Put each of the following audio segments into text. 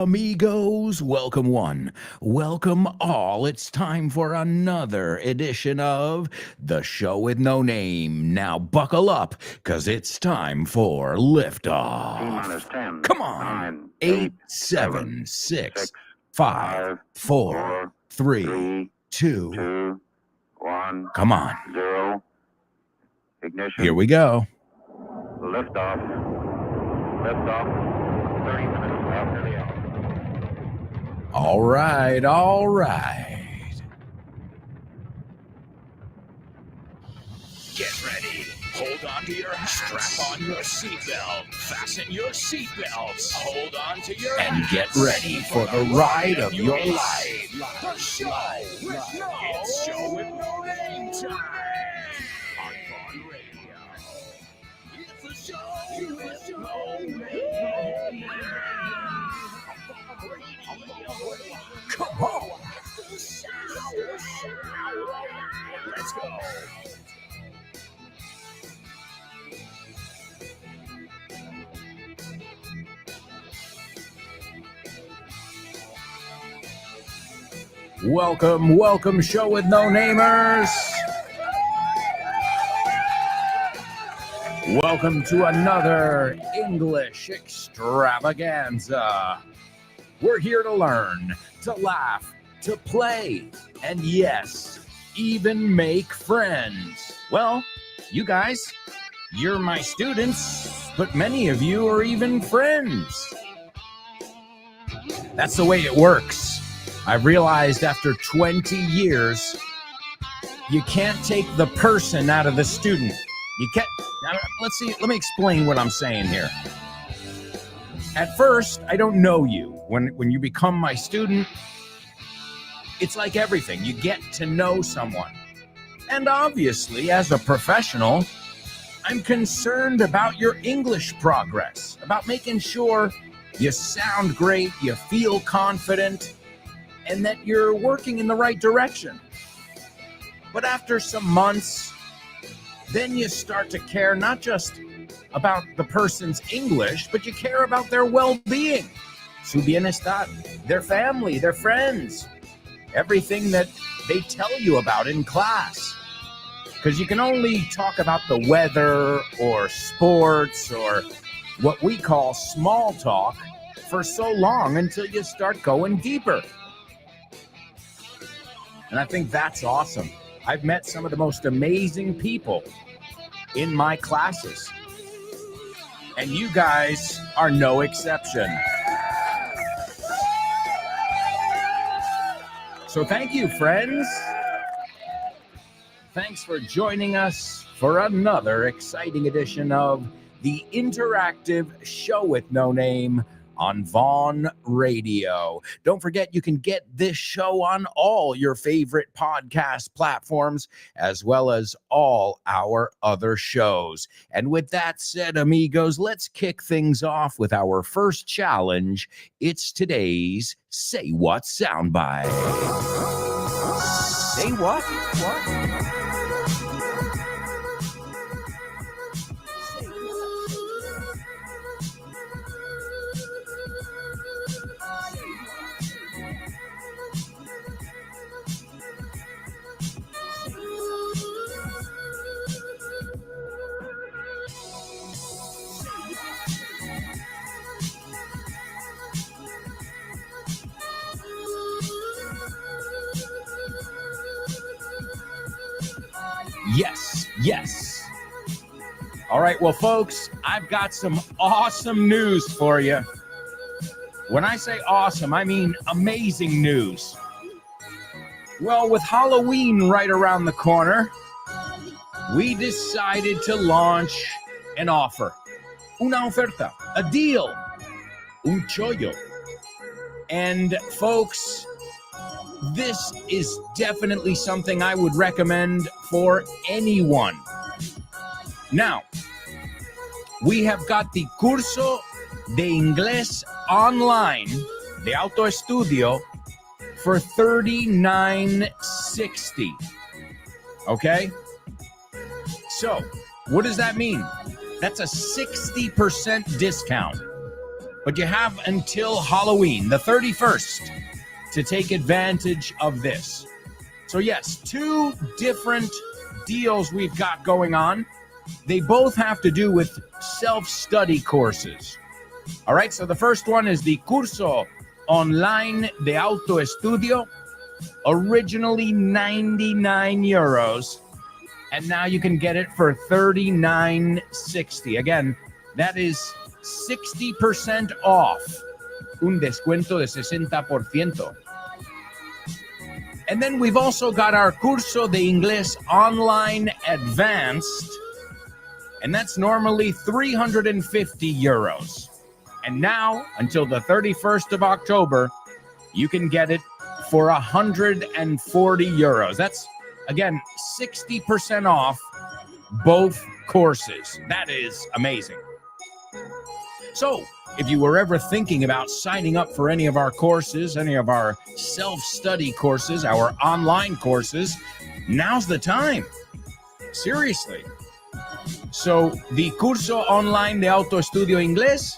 Amigos, welcome one, welcome all. It's time for another edition of The Show with No Name. Now buckle up, because it's time for liftoff. T-minus 10, Come on. 9, 8, 7, 7, 6, 6, 5, 4, 3, 2, 1, come on. 0. Ignition. Here we go. Liftoff. Liftoff. 30 minutes after the hour. All right, all right. Get ready. Hold on to your hats. Strap on your seatbelt. Fasten your seatbelts. Hold on to your hats. And get ready for the ride of your life. The show with no. It's Show with No Name time. On Vaughn Radio. It's a show with no name. Come on. Let's go. Welcome, welcome, Show with No Namers. Welcome to another English extravaganza. We're here to learn, to laugh, to play, and yes, even make friends. Well, you guys, you're my students, but many of you are even friends. That's the way it works. I've realized after 20 years, you can't take the person out of the student. You can't. Now, let me explain what I'm saying here. At first, I don't know you. When you become my student, it's like everything. You get to know someone. And obviously, as a professional, I'm concerned about your English progress, about making sure you sound great, you feel confident, and that you're working in the right direction. But after some months, then you start to care not just about the person's English, but you care about their well-being, su bienestar, their family, their friends, everything that they tell you about in class. Because you can only talk about the weather or sports or what we call small talk for so long until you start going deeper. And I think that's awesome. I've met some of the most amazing people in my classes. And you guys are no exception. So thank you, friends. Thanks for joining us for another exciting edition of the interactive Show with No Name on Vaughn Radio. Don't forget, you can get this show on all your favorite podcast platforms, as well as all our other shows. And with that said, amigos, let's kick things off with our first challenge. It's today's Say What soundbite. Say what? What? Yes. All right, well, folks, I've got some awesome news for you. When I say awesome, I mean amazing news. Well, with Halloween right around the corner, we decided to launch an offer. Una oferta, a deal, un chollo. And folks, this is definitely something I would recommend for anyone. Now, we have got the Curso de Inglés Online de Auto Estudio for $39.60. Okay? So, what does that mean? That's a 60% discount. but you have until Halloween, the 31st, to take advantage of this. So yes, two different deals we've got going on. They both have to do with self-study courses. All right, so the first one is the Curso Online de Autoestudio, originally 99 euros, and now you can get it for 39.60. Again, that is 60% off. Un descuento de 60%. And then we've also got our Curso de Inglés Online Advanced, and that's normally 350 euros. And now, until the 31st of October, you can get it for 140 euros. That's, again, 60% off both courses. That is amazing. So, if you were ever thinking about signing up for any of our courses, any of our self-study courses, our online courses, now's the time. Seriously. So, the Curso Online de Autoestudio Inglés,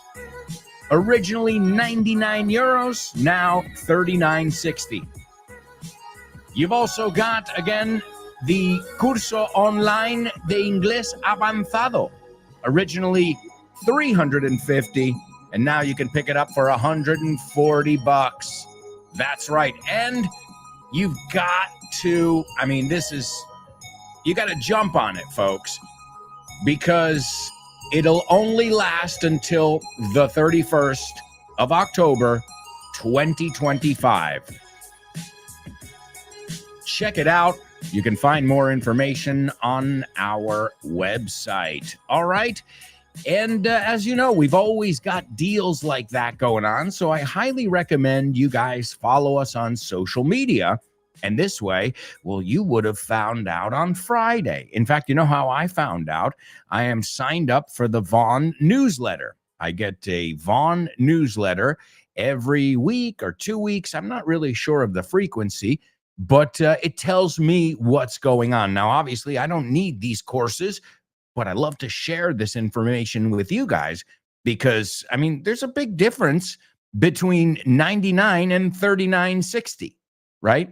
originally 99 euros, now 39.60. You've also got, again, the Curso Online de Inglés Avanzado, originally 350, and now you can pick it up for 140 bucks. That's right. And you've got to, you got to jump on it, folks, because it'll only last until the 31st of October, 2025. Check it out. You can find more information on our website. All right. And as you know, we've always got deals like that going on. So I highly recommend you guys follow us on social media. And this way, well, you would have found out on Friday. In fact, you know how I found out? I am signed up for the Vaughn newsletter. I get a Vaughn newsletter every week or 2 weeks. I'm not really sure of the frequency, but it tells me what's going on. Now, obviously, I don't need these courses, but I love to share this information with you guys because, there's a big difference between 99 and 39.60, right?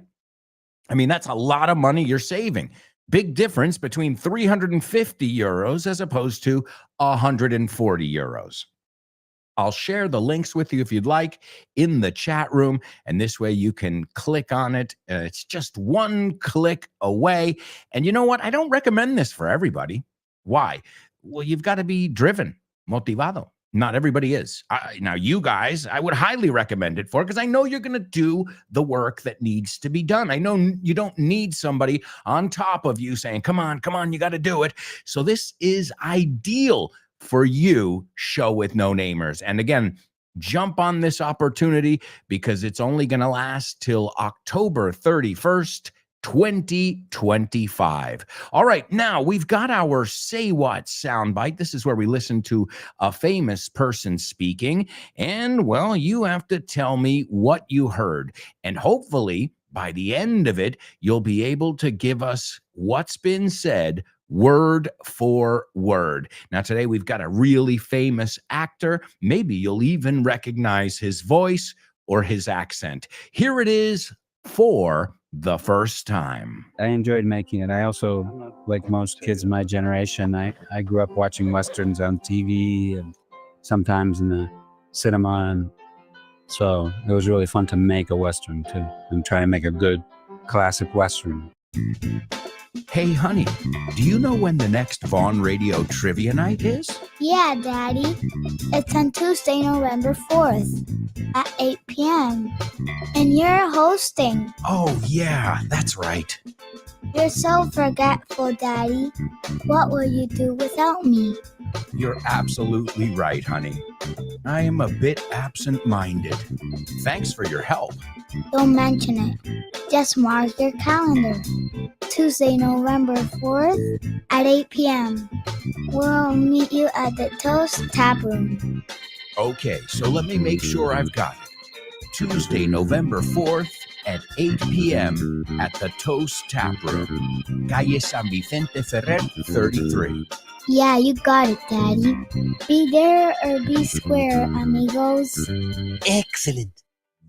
That's a lot of money you're saving. Big difference between 350 euros as opposed to 140 euros. I'll share the links with you if you'd like in the chat room, and this way you can click on it. It's just one click away. And you know what? I don't recommend this for everybody. Why? Well, you've got to be driven, motivado. Not everybody is. Now, you guys, I would highly recommend it for, because I know you're going to do the work that needs to be done. I know you don't need somebody on top of you saying, come on, you got to do it. So this is ideal for you, show with no namers. And again, jump on this opportunity because it's only going to last till October 31st, 2025. All right, now we've got our Say What soundbite. This is where we listen to a famous person speaking, and well, you have to tell me what you heard, and hopefully by the end of it, you'll be able to give us what's been said word for word. Now, today we've got a really famous actor. Maybe you'll even recognize his voice or his accent. Here it is for the first time. I enjoyed making it. I also, like most kids my generation, I grew up watching Westerns on TV and sometimes in the cinema. And so it was really fun to make a Western too, and try to make a good classic Western. Hey, honey, do you know when the next Vaughn Radio Trivia Night is? Yeah, Daddy. It's on Tuesday, November 4th at 8 p.m. And you're hosting. Oh, yeah, that's right. You're so forgetful, Daddy. What will you do without me? You're absolutely right, honey. I am a bit absent-minded. Thanks for your help. Don't mention it. Just mark your calendar. Tuesday, November 4th at 8 p.m. We'll meet you at the Toast Tap Room. Okay, so let me make sure I've got it. Tuesday, November 4th at 8 p.m. at the Toast Tap Room, Calle San Vicente Ferrer, 33. Yeah, you got it, Daddy. Be there or be square, amigos. Excellent.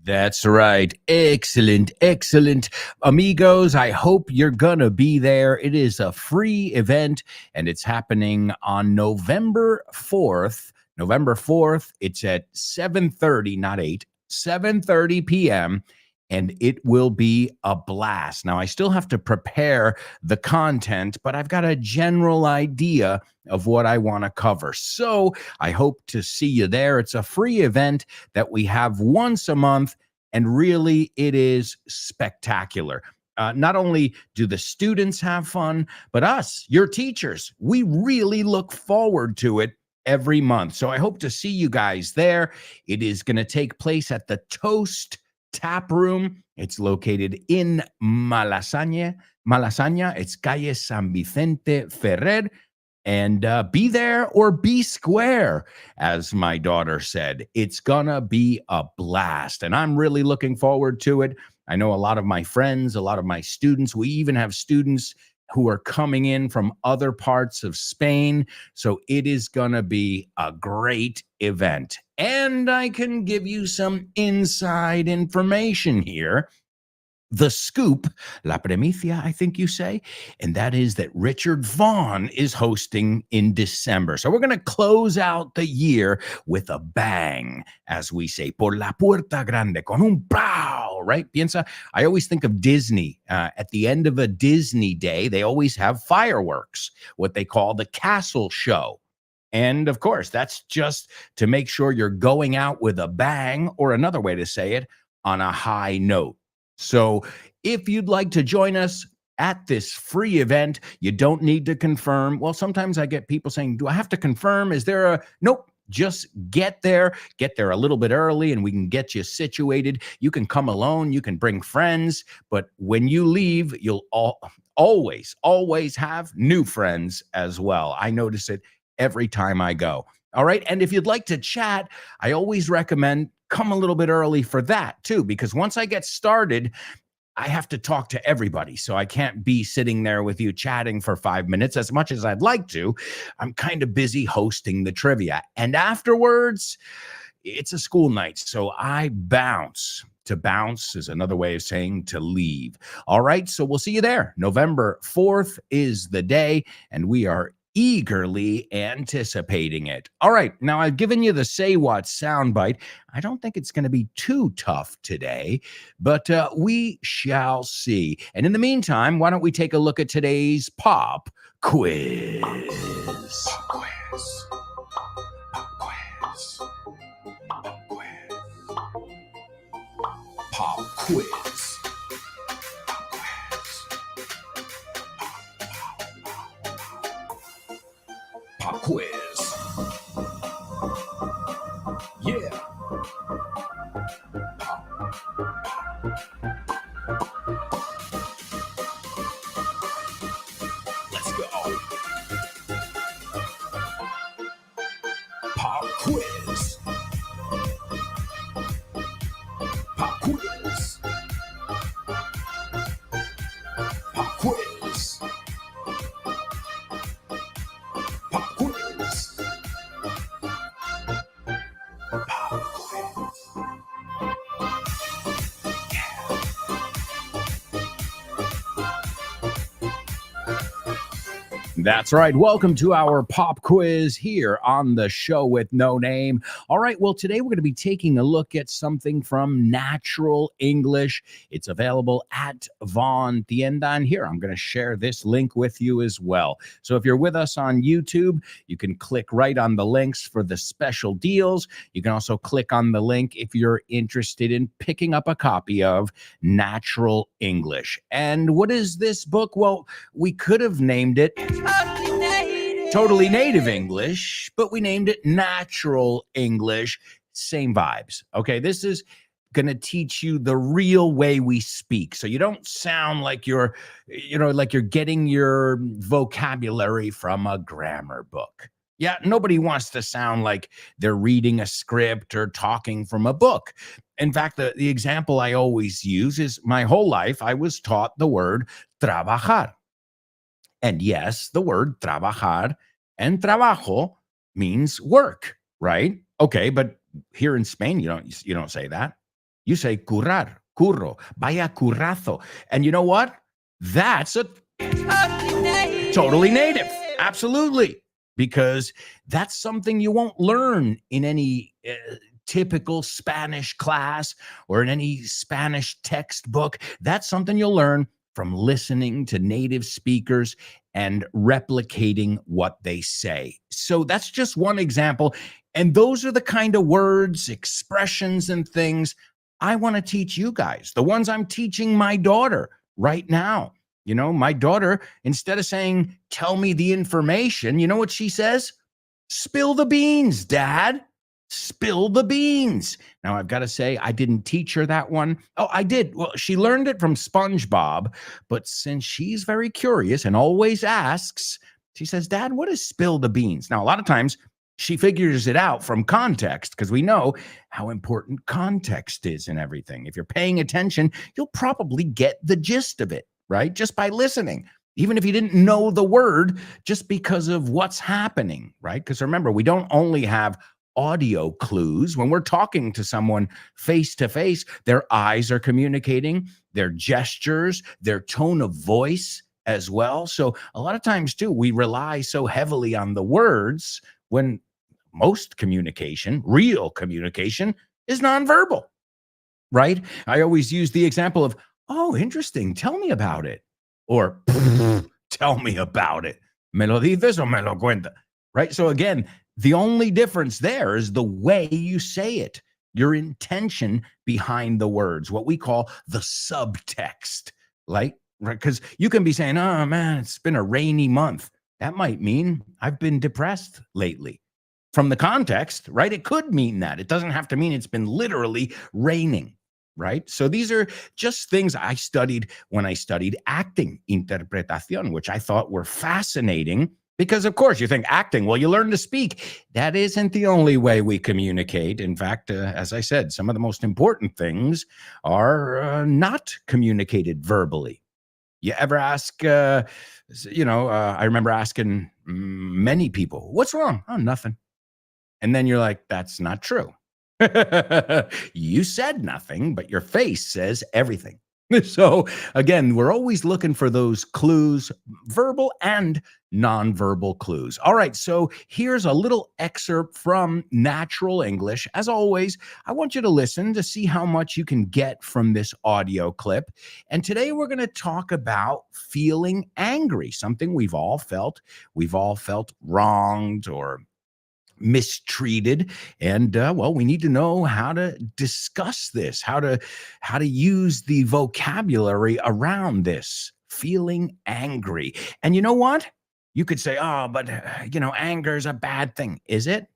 That's right. Excellent, excellent. Amigos, I hope you're gonna be there. It is a free event, and it's happening on November 4th. November 4th, it's at 7:30, not 8, 7:30 p.m., and it will be a blast. Now, I still have to prepare the content, but I've got a general idea of what I want to cover. So I hope to see you there. It's a free event that we have once a month, and really it is spectacular. Not only do the students have fun, but us, your teachers, we really look forward to it every month. So I hope to see you guys there. It is going to take place at the Toast Tap Room. It's located in Malasaña. It's Calle San Vicente Ferrer. And be there or be square, as my daughter said. It's gonna be a blast, and I'm really looking forward to it. I know a lot of my friends, a lot of my students. We even have students who are coming in from other parts of Spain. So it is gonna be a great event. And I can give you some inside information here. The scoop, la primicia, I think you say, and that is that Richard Vaughn is hosting in December. So we're going to close out the year with a bang, as we say, por la puerta grande, con un pow, right? Piensa, I always think of Disney. At the end of a Disney day, they always have fireworks, what they call the castle show. And of course, that's just to make sure you're going out with a bang, or another way to say it, on a high note. So if you'd like to join us at this free event, you don't need to confirm. Well, sometimes I get people saying, do I have to confirm? Is there a, nope, just get there a little bit early and we can get you situated. You can come alone, you can bring friends, but when you leave, you'll always have new friends as well. I notice it every time I go. All right. And if you'd like to chat, I always recommend come a little bit early for that too, because once I get started, I have to talk to everybody. So I can't be sitting there with you chatting for 5 minutes as much as I'd like to. I'm kind of busy hosting the trivia. And afterwards, it's a school night. So I bounce. To bounce is another way of saying to leave. All right. So we'll see you there. November 4th is the day, and we are eagerly anticipating it. All right, now I've given you the Say What soundbite. I don't think it's going to be too tough today, but we shall see. And in the meantime, why don't we take a look at today's pop quiz? Pop quiz. Pop quiz. Pop quiz. Pop quiz. Pop quiz. Yeah. Let's go. Pop quiz. Pop quiz. Pop quiz. Pop quiz. Pop quiz. That's right. Welcome to our pop quiz here on the show with no name. All right. Well, today we're going to be taking a look at something from Natural English. It's available at Vaughn Tienda. And here, I'm going to share this link with you as well. So if you're with us on YouTube, you can click right on the links for the special deals. You can also click on the link if you're interested in picking up a copy of Natural English. And what is this book? Well, we could have named it Totally Native English, but we named it Natural English. Same vibes. Okay, this is going to teach you the real way we speak. So you don't sound like you're getting your vocabulary from a grammar book. Yeah, nobody wants to sound like they're reading a script or talking from a book. In fact, the example I always use is my whole life I was taught the word trabajar. And yes, the word trabajar and trabajo means work, right? Okay, but here in Spain, you don't say that. You say currar, curro, vaya currazo. And you know what? That's a totally native. Absolutely. Because that's something you won't learn in any typical Spanish class or in any Spanish textbook. That's something you'll learn from listening to native speakers and replicating what they say. So that's just one example. And those are the kind of words, expressions, and things I want to teach you guys, the ones I'm teaching my daughter right now. My daughter, instead of saying, tell me the information, you know what she says? Spill the beans, Dad. Spill the beans. Now, I've got to say, I didn't teach her that one. Oh, I did. Well, she learned it from SpongeBob, but since she's very curious and always asks, she says, Dad, what is spill the beans? Now, a lot of times she figures it out from context because we know how important context is in everything. If you're paying attention, you'll probably get the gist of it, right? Just by listening. Even if you didn't know the word, just because of what's happening, right? Because remember, we don't only have audio clues. When we're talking to someone face to face, their eyes are communicating, their gestures, their tone of voice as well. So a lot of times too, we rely so heavily on the words when most communication, real communication, is nonverbal, right? I always use the example of, oh, interesting, tell me about it. Or tell me about it. Me lo dices o me lo cuenta. Right? So again, the only difference there is the way you say it, your intention behind the words, what we call the subtext. Right? Because you can be saying, oh man, it's been a rainy month. That might mean I've been depressed lately. From the context, right? It could mean that. It doesn't have to mean it's been literally raining. Right? So these are just things I studied when I studied acting, interpretación, which I thought were fascinating because, of course, you think acting, well, you learn to speak. That isn't the only way we communicate. In fact, as I said, some of the most important things are not communicated verbally. You ever ask, I remember asking many people, what's wrong? Oh, nothing. And then you're like, that's not true. You said nothing, but your face says everything. So again, we're always looking for those clues, verbal and nonverbal clues. All right, so here's a little excerpt from Natural English. As always, I want you to listen to see how much you can get from this audio clip. And today we're going to talk about feeling angry, something we've all felt. We've all felt wronged or mistreated, and we need to know how to discuss this, how to use the vocabulary around this feeling angry. And you know what, you could say, oh, but anger is a bad thing. Is it?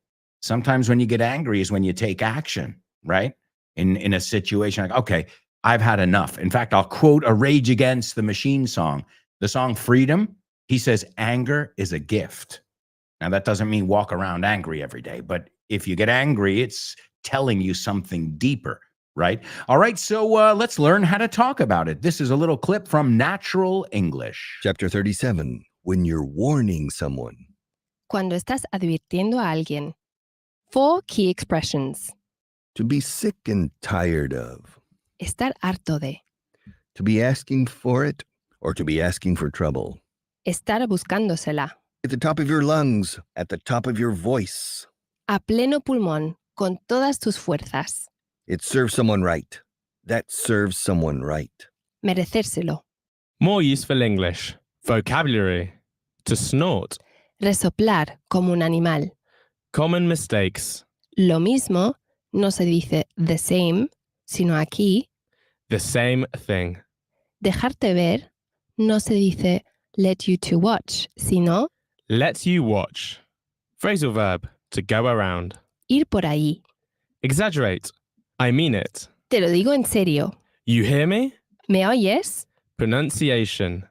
Sometimes when you get angry is when you take action, right? In a situation like, okay, I've had enough. In fact, I'll quote a Rage Against the Machine song, the song Freedom. He says, anger is a gift. Now, that doesn't mean walk around angry every day, but if you get angry, it's telling you something deeper, right? All right, so let's learn how to talk about it. This is a little clip from Natural English. Chapter 37, When You're Warning Someone. Cuando estás advirtiendo a alguien. 4 key expressions. To be sick and tired of. Estar harto de. To be asking for it or to be asking for trouble. Estar buscándosela. At the top of your lungs, at the top of your voice. A pleno pulmón, con todas tus fuerzas. It serves someone right. That serves someone right. Merecérselo. More useful English. Vocabulary. To snort. Resoplar como un animal. Common mistakes. Lo mismo no se dice the same, sino aquí. The same thing. Dejarte ver no se dice let you to watch, sino Let you watch. Phrasal verb. To go around. ir por ahí. Exaggerate. I mean it. Te lo digo en serio. You hear me? ¿Me oyes? Pronunciation.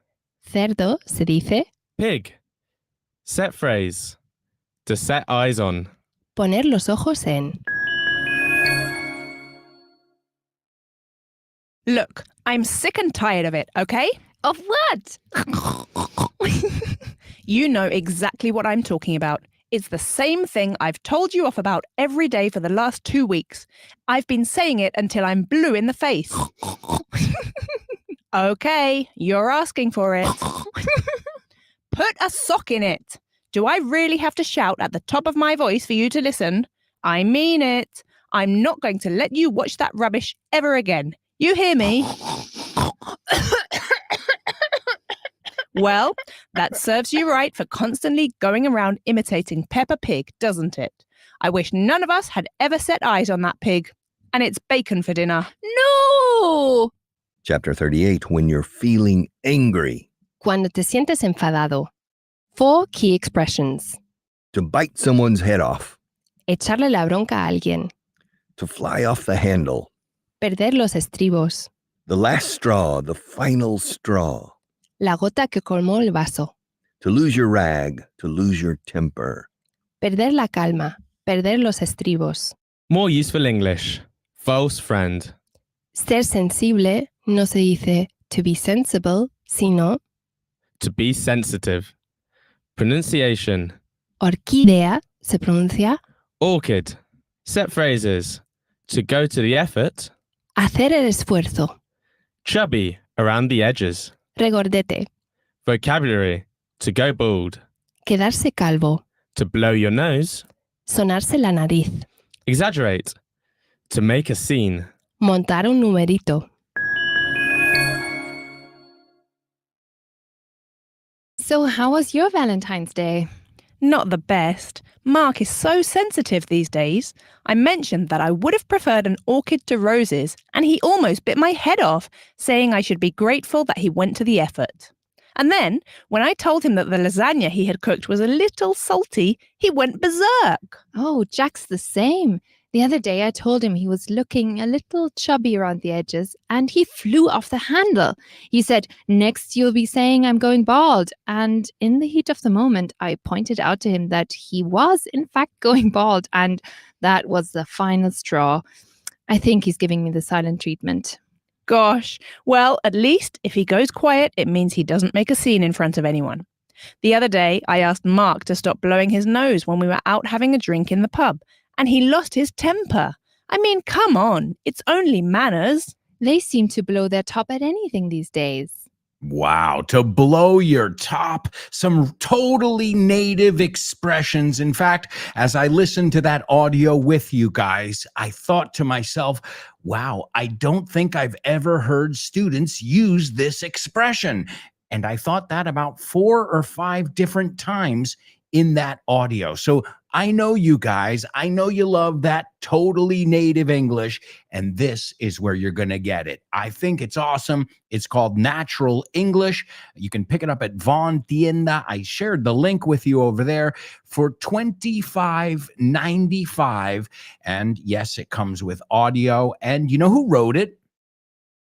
Cerdo se dice Pig. Set phrase. To set eyes on. Poner los ojos en. Look, I'm sick and tired of it, okay? Of what? You know exactly what I'm talking about. It's the same thing I've told you off about every day for the last 2 weeks. I've been saying it until I'm blue in the face. Okay, you're asking for it. Put a sock in it. Do I really have to shout at the top of my voice for you to listen? I mean it. I'm not going to let you watch that rubbish ever again. You hear me? Well, that serves you right for constantly going around imitating Peppa Pig, doesn't it? I wish none of us had ever set eyes on that pig. And it's bacon for dinner. No! Chapter 38, when you're feeling angry. Cuando te sientes enfadado. 4 key expressions. To bite someone's head off. Echarle la bronca a alguien. To fly off the handle. Perder los estribos. The last straw, the final straw. La gota que colmó el vaso. To lose your rag, to lose your temper. Perder la calma. Perder los estribos. More useful English. False friend. Ser sensible no se dice to be sensible, sino To be sensitive. Pronunciation. orquídea se pronuncia Orchid. Set phrases. To go to the effort. hacer el esfuerzo. Chubby. Around the edges. Regordete. Vocabulary. To go bald. Quedarse calvo. To blow your nose. Sonarse la nariz. Exaggerate. To make a scene. Montar un numerito. So how was your Valentine's Day? Not the best. Mark is so sensitive these days. I mentioned that I would have preferred an orchid to roses, and he almost bit my head off, saying I should be grateful that he went to the effort. And then, when I told him that the lasagna he had cooked was a little salty, he went berserk. Oh, Jack's the same. The other day I told him he was looking a little chubby around the edges and he flew off the handle. He said, "Next you'll be saying I'm going bald." And in the heat of the moment, I pointed out to him that he was in fact going bald and that was the final straw. I think he's giving me the silent treatment. Gosh, well, at least if he goes quiet, it means he doesn't make a scene in front of anyone. The other day, I asked Mark to stop blowing his nose when we were out having a drink in the pub, and he lost his temper. I mean, come on, it's only manners. They seem to blow their top at anything these days. Wow, to blow your top, some totally native expressions. In fact, as I listened to that audio with you guys, I thought to myself, wow, I don't think I've ever heard students use this expression. And I thought that about 4 or 5 different times in that audio. So I know you guys, I know you love that totally native English, and this is where you're going to get it. I think it's awesome. It's called Natural English. You can pick it up at Von Tienda. I shared the link with you over there for $25.95. And yes, it comes with audio. And you know who wrote it?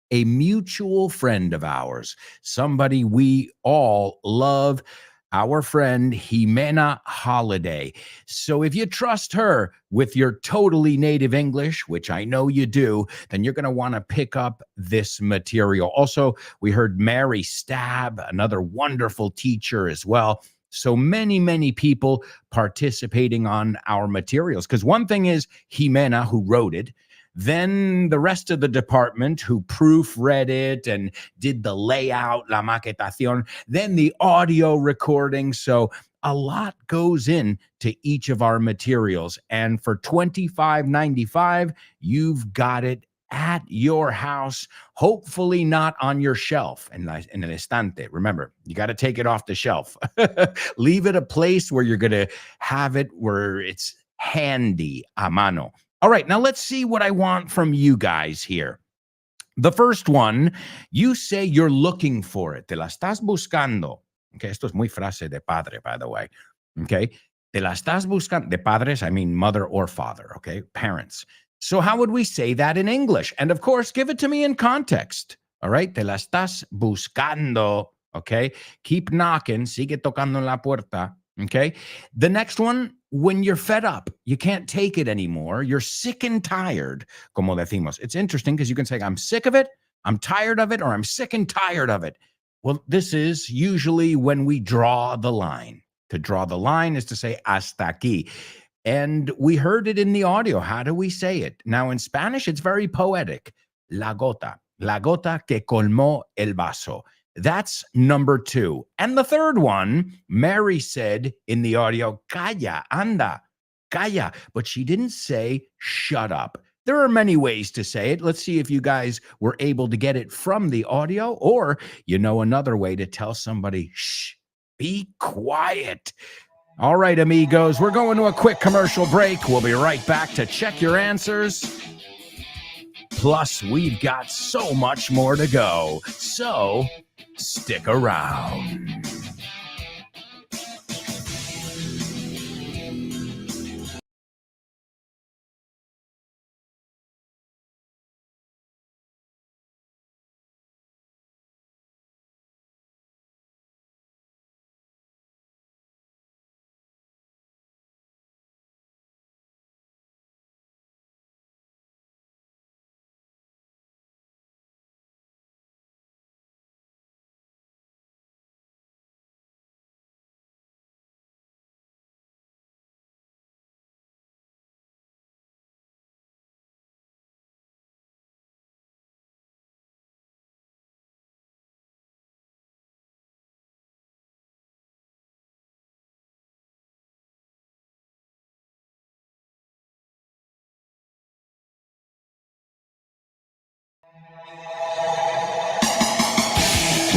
A mutual friend of ours, somebody we all love. Our friend Jimena Holiday. So if you trust her with your totally native English, which I know you do, then you're going to want to pick up this material. Also, we heard Mary Stab, another wonderful teacher as well. So many people participating on our materials. Because one thing is Jimena, who wrote it. Then the rest of the department who proofread it and did the layout, la maquetación, then the audio recording. So a lot goes in to each of our materials. And for $25.95, you've got it at your house, hopefully not on your shelf in el estante. Remember, you got to take it off the shelf. Leave it a place where you're going to have it where it's handy, a mano. All right, now let's see what I want from you guys here. The first one, you say you're looking for it. Te la estás buscando. Okay, esto es muy frase de padre, by the way. Okay, te la estás buscando. De padres, I mean mother or father, okay, parents. So how would we say that in English? And of course, give it to me in context. All right, te la estás buscando, okay? Keep knocking, sigue tocando en la puerta, okay? The next one, when you're fed up, you can't take it anymore, you're sick and tired, como decimos. It's interesting because you can say, I'm sick of it, I'm tired of it, or I'm sick and tired of it. Well, this is usually when we draw the line. To draw the line is to say hasta aquí. And we heard it in the audio. How do we say it? Now, in Spanish, it's very poetic. La gota que colmó el vaso. That's number 2. And the third one, Mary said in the audio, calla, anda, calla. But she didn't say shut up. There are many ways to say it. Let's see if you guys were able to get it from the audio, or you know another way to tell somebody, shh, be quiet. All right, amigos, we're going to a quick commercial break. We'll be right back to check your answers. Plus, we've got so much more to go. So, stick around.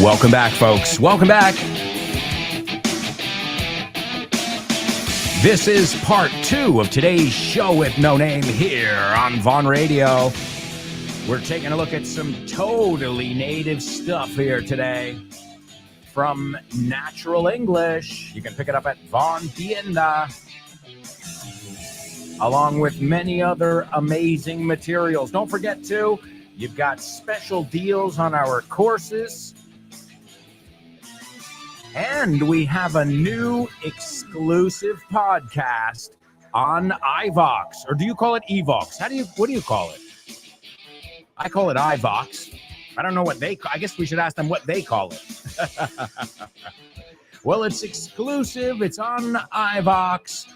Welcome back, folks. Welcome back. This is part 2 of today's show with no name here on Vaughn Radio. We're taking a look at some totally native stuff here today from Natural English. You can pick it up at Vaughn Tienda, along with many other amazing materials. Don't forget to, you've got special deals on our courses. And we have a new exclusive podcast on iVox. Or do you call it Evox? What do you call it? I call it iVox. I don't know what I guess we should ask them what they call it. Well, it's exclusive. It's on iVox.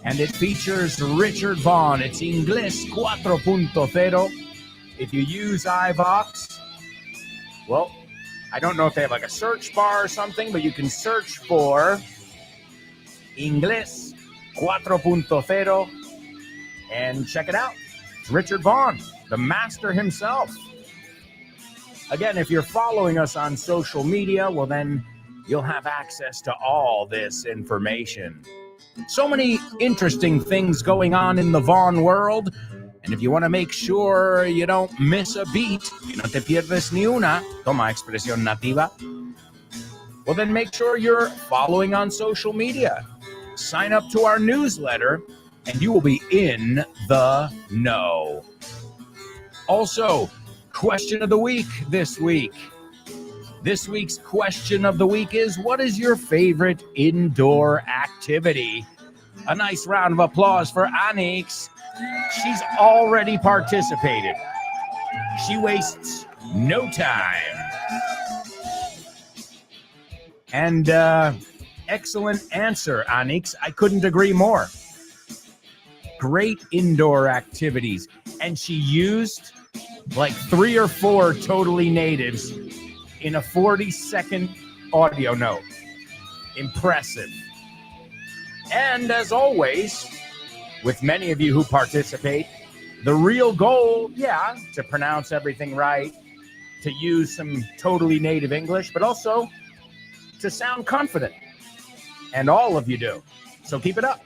And it features Richard Vaughn. It's Inglés 4.0. If you use iVox, well, I don't know if they have like a search bar or something, but you can search for Inglés 4.0 and check it out. It's Richard Vaughn, the master himself. Again, if you're following us on social media, well, then you'll have access to all this information. So many interesting things going on in the Vaughn world. And if you want to make sure you don't miss a beat, que no te pierdes ni una, toma expresión nativa, well, then make sure you're following on social media. Sign up to our newsletter, and you will be in the know. Also, question of the week this week. This week's question of the week is, what is your favorite indoor activity? A nice round of applause for Anix. She's already participated. She wastes no time. And excellent answer, Anix. I couldn't agree more. Great indoor activities. And she used like 3 or 4 totally natives in a 40-second audio note. Impressive. And as always, with many of you who participate, the real goal, to pronounce everything right, to use some totally native English, but also to sound confident. And all of you do. So keep it up.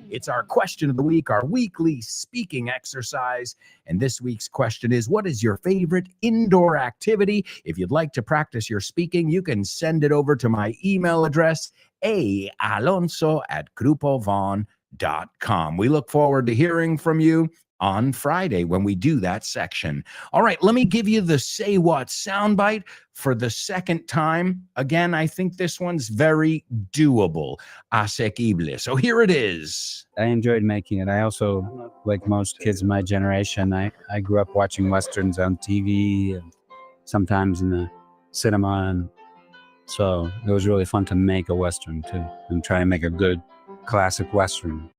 It's our question of the week, our weekly speaking exercise. And this week's question is, what is your favorite indoor activity? If you'd like to practice your speaking, you can send it over to my email address, alonso@grupovaughn.com. We look forward to hearing from you. on Friday when we do that section. All right, let me give you the Say What soundbite for the second time. Again, I think this one's very doable. Asequible. So here it is. I enjoyed making it. I also, like most kids my generation, I grew up watching Westerns on TV and sometimes in the cinema. And so it was really fun to make a Western too and try and make a good classic Western.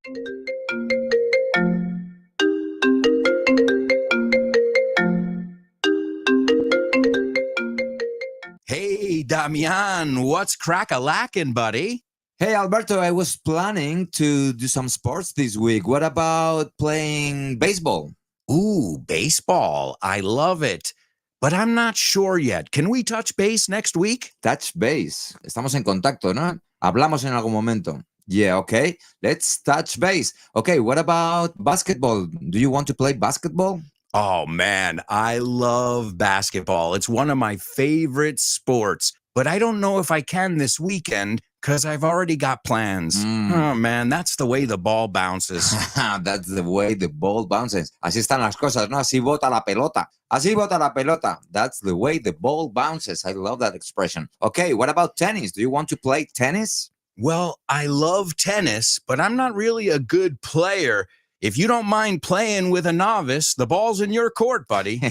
Hey, Damian, what's crack-a-lackin', buddy? Hey, Alberto, I was planning to do some sports this week. What about playing baseball? Ooh, baseball. I love it. But I'm not sure yet. Can we touch base next week? Touch base. Estamos en contacto, ¿no? Hablamos en algún momento. Yeah, okay. Let's touch base. Okay, what about basketball? Do you want to play basketball? Oh, man, I love basketball. It's one of my favorite sports. But I don't know if I can this weekend because I've already got plans. Oh, man, that's the way the ball bounces. That's the way the ball bounces. Así están las cosas, ¿no? Así bota la pelota. Así bota la pelota. That's the way the ball bounces. I love that expression. Okay, what about tennis? Do you want to play tennis? Well, I love tennis, but I'm not really a good player. If you don't mind playing with a novice, the ball's in your court, buddy.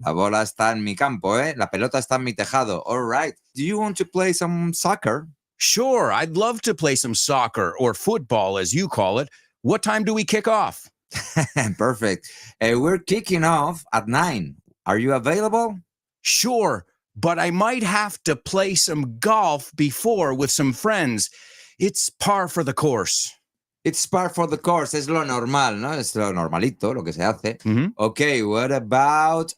La bola está en mi campo, ¿eh? La pelota está en mi tejado. All right. Do you want to play some soccer? Sure, I'd love to play some soccer or football, as you call it. What time do we kick off? Perfect. We're kicking off at 9. Are you available? Sure, but I might have to play some golf before with some friends. It's par for the course. It's par for the course. Es lo normal, ¿no? Es lo normalito, lo que se hace. Mhm. Okay, what about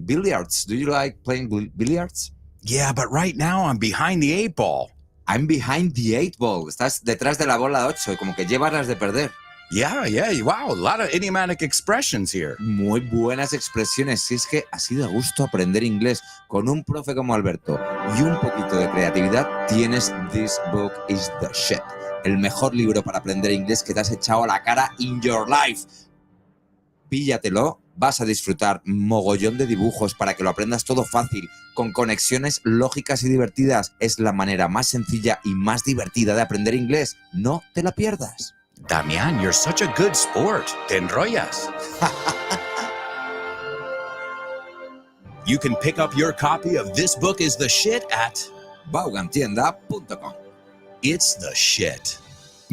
billiards? Do you like playing billiards? Yeah, but right now I'm behind the 8 ball. I'm behind the 8 ball. Estás detrás de la bola 8, como que llevas las de perder. Yeah, wow, a lot of idiomatic expressions here. Muy buenas expresiones. Si es que así da gusto aprender inglés con un profe como Alberto y un poquito de creatividad, tienes This Book is the Shit. El mejor libro para aprender inglés que te has echado a la cara in your life. Píllatelo, vas a disfrutar mogollón de dibujos para que lo aprendas todo fácil, con conexiones lógicas y divertidas. Es la manera más sencilla y más divertida de aprender inglés. No te la pierdas. Damian, you're such a good sport. Te enrollas. You can pick up your copy of This Book is the Shit at Vaughantienda.com. It's the shit.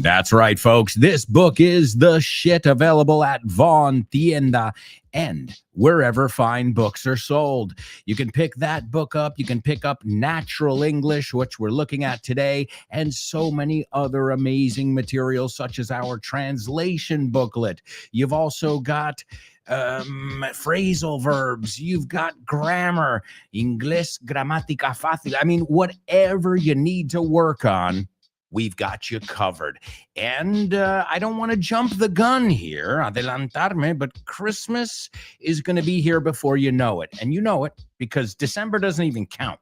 That's right, folks. This book is the shit, available at Vaughan Tienda and wherever fine books are sold. You can pick that book up. You can pick up Natural English, which we're looking at today, and so many other amazing materials, such as our translation booklet. You've also got phrasal verbs. You've got grammar, Inglés gramática fácil. I mean, whatever you need to work on, we've got you covered. And I don't want to jump the gun here, adelantarme, but Christmas is going to be here before you know it. And you know it because December doesn't even count,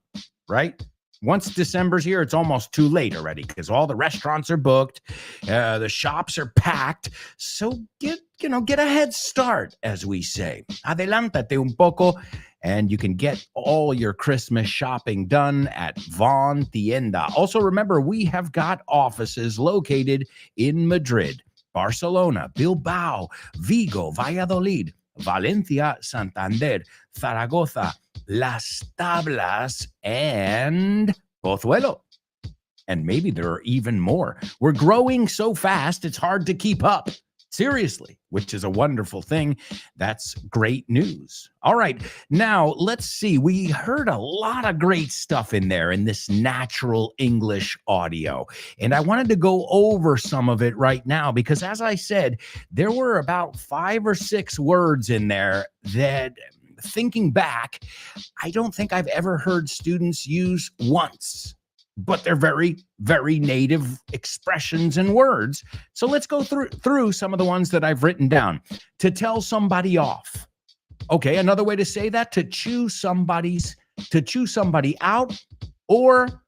right? Once December's here, it's almost too late already because all the restaurants are booked, the shops are packed. So get a head start, as we say. Adelántate un poco, and you can get all your Christmas shopping done at Vaughan Tienda. Also, remember, we have got offices located in Madrid, Barcelona, Bilbao, Vigo, Valladolid, Valencia, Santander, Zaragoza, Las Tablas, and Pozuelo. And maybe there are even more. We're growing so fast, it's hard to keep up. Seriously, which is a wonderful thing. That's great news. All right, now let's see. We heard a lot of great stuff in there in this natural English audio. And I wanted to go over some of it right now because, as I said, there were about 5 or 6 words in there that, thinking back, I don't think I've ever heard students use once. But they're very, very native expressions and words. So let's go through some of the ones that I've written down. To tell somebody off. Okay, another way to say that, to chew somebody out, or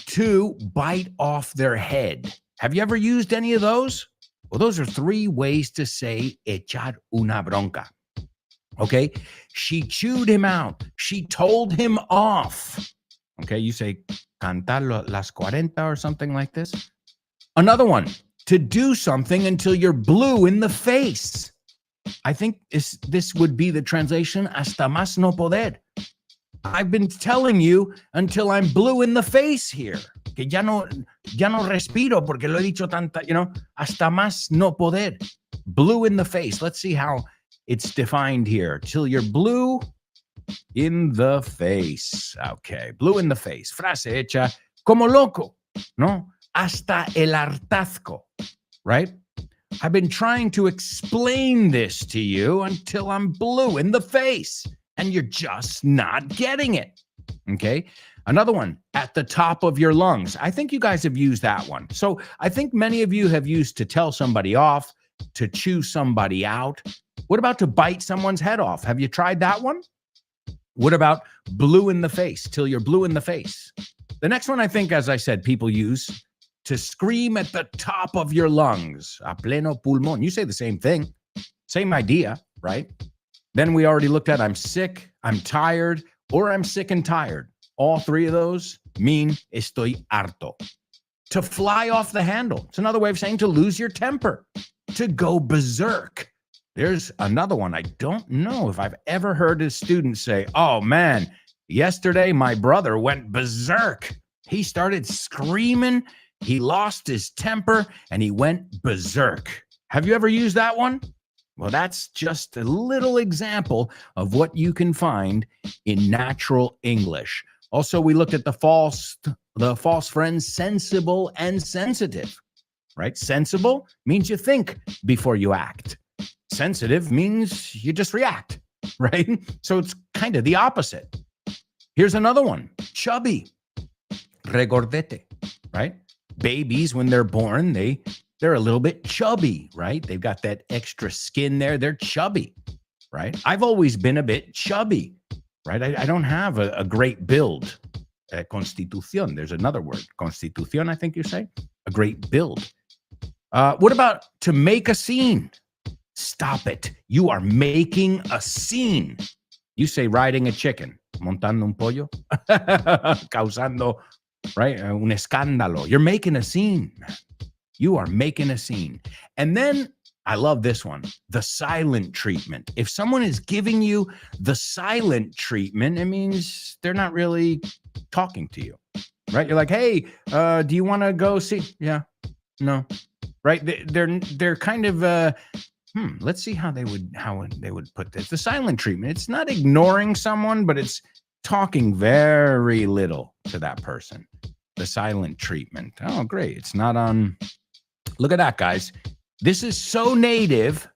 to bite off their head. Have you ever used any of those? Well, those are 3 ways to say echar una bronca. Okay. She chewed him out. She told him off. Okay. You say cantar las 40 or something like this. Another one, to do something until you're blue in the face. I think this would be the translation, hasta más no poder. I've been telling you until I'm blue in the face here. Que ya no respiro porque lo he dicho tanta, hasta más no poder. Blue in the face. Let's see how it's defined here. Till you're blue in the face. Okay, blue in the face. Frase hecha como loco, ¿no? Hasta el hartazgo, right? I've been trying to explain this to you until I'm blue in the face, and you're just not getting it. Okay. Another one, at the top of your lungs. I think you guys have used that one. So I think many of you have used to tell somebody off, to chew somebody out. What about to bite someone's head off? Have you tried that one? What about blue in the face, till you're blue in the face? The next one, I think, as I said, people use to scream at the top of your lungs, a pleno pulmón. You say the same thing, same idea, right? Then we already looked at I'm sick, I'm tired, or I'm sick and tired. All 3 of those mean estoy harto. To fly off the handle. It's another way of saying to lose your temper, to go berserk. There's another one. I don't know if I've ever heard a student say, oh man, yesterday my brother went berserk. He started screaming, he lost his temper, and he went berserk. Have you ever used that one? Well, that's just a little example of what you can find in natural English. Also, we looked at the false friends, sensible and sensitive, right? Sensible means you think before you act. Sensitive means you just react, right? So it's kind of the opposite. Here's another one, chubby, regordete, right? Babies, when they're born, they're a little bit chubby, right? They've got that extra skin there. They're chubby, right? I've always been a bit chubby, right? I don't have a great build. Constitución, there's another word. Constitución, I think you say. A great build. What about to make a scene? Stop it. You are making a scene. You say riding a chicken, montando un pollo, causando, right? Un escándalo. You're making a scene. You are making a scene. And then I love this one, the silent treatment. If someone is giving you the silent treatment, it means they're not really talking to you, right? You're like, hey, do you want to go see? Yeah, no, right? They're kind of, let's see how they would put this. The silent treatment. It's not ignoring someone, but it's talking very little to that person. The silent treatment. Oh, great. It's not on. Look at that, guys. This is so native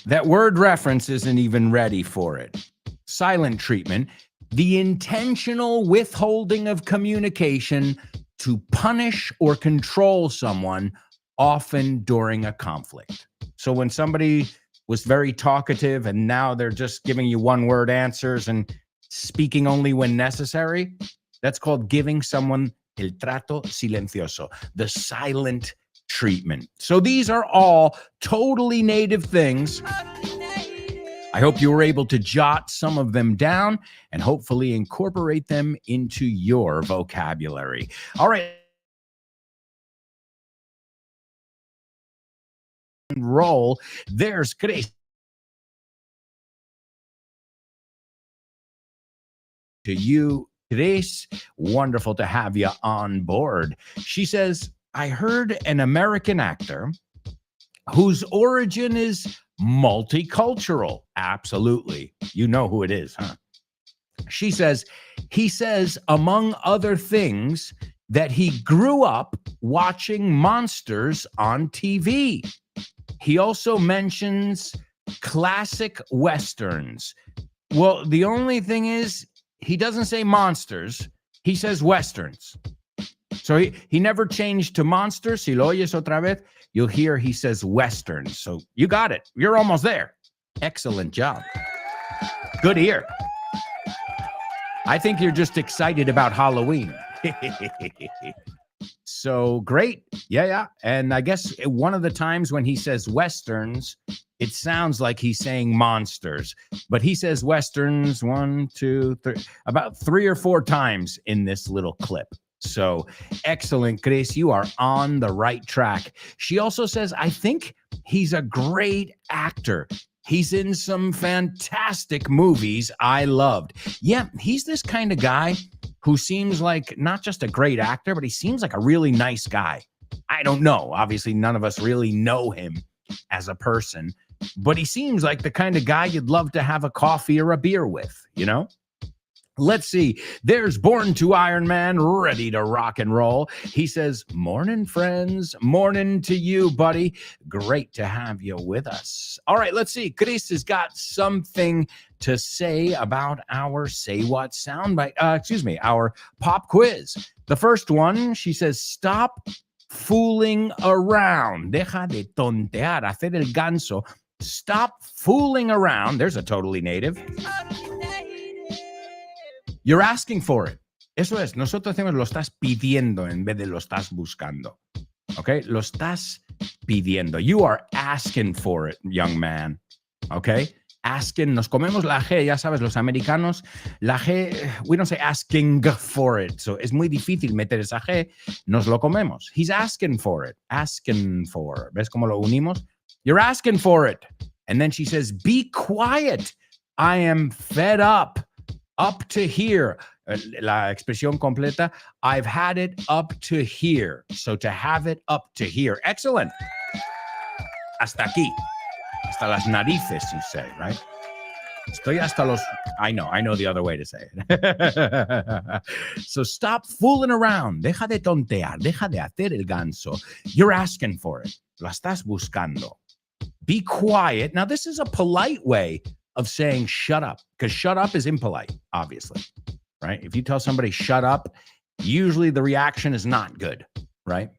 that word reference isn't even ready for it. Silent treatment, the intentional withholding of communication to punish or control someone, often during a conflict. So when somebody was very talkative and now they're just giving you one-word answers and speaking only when necessary, that's called giving someone el trato silencioso, the silent treatment. So these are all totally native things. I hope you were able to jot some of them down and hopefully incorporate them into your vocabulary. All right. Roll. There's Grace. To you, Grace, wonderful to have you on board. She says, I heard an American actor whose origin is multicultural. Absolutely. You know who it is, huh? She says, he says, among other things, that he grew up watching monsters on TV. He also mentions classic Westerns. Well, the only thing is, he doesn't say monsters. He says Westerns. So he never changed to monsters. Si lo oyes otra vez, you'll hear he says Westerns. So you got it. You're almost there. Excellent job. Good ear. I think you're just excited about Halloween. So great. Yeah. And I guess one of the times when he says Westerns, it sounds like he's saying monsters, but he says Westerns 1, 2, 3, about 3 or 4 times in this little clip. So excellent, Chris. You are on the right track. She also says, I think he's a great actor. He's in some fantastic movies I loved. Yeah, he's this kind of guy who seems like not just a great actor, but he seems like a really nice guy. I don't know. Obviously, none of us really know him as a person, but he seems like the kind of guy you'd love to have a coffee or a beer with, you know? Let's see. There's Born to Iron Man, ready to rock and roll. He says, morning, friends. Morning to you, buddy. Great to have you with us. All right, let's see. Chris has got something to say about our Say What soundbite. Our pop quiz. The first one, she says, stop fooling around. Deja de tontear, hacer el ganso. Stop fooling around. There's a totally native. You're asking for it. Eso es. Nosotros decimos lo estás pidiendo en vez de lo estás buscando. Okay? Lo estás pidiendo. You are asking for it, young man. Okay? Asking. Nos comemos la G, ya sabes, los americanos. La G, we don't say asking for it. So es muy difícil meter esa G. Nos lo comemos. He's asking for it. Asking for. ¿Ves cómo lo unimos? You're asking for it. And then she says, be quiet. I am fed up. Up to here, la expresión completa, I've had it up to here. So to have it up to here. Excellent. Hasta aquí. Hasta las narices, you say, right? Estoy hasta los... I know the other way to say it. So stop fooling around. Deja de tontear. Deja de hacer el ganso. You're asking for it. Lo estás buscando. Be quiet. Now, this is a polite way of saying shut up, because shut up is impolite, obviously, right? If you tell somebody shut up, usually the reaction is not good, right?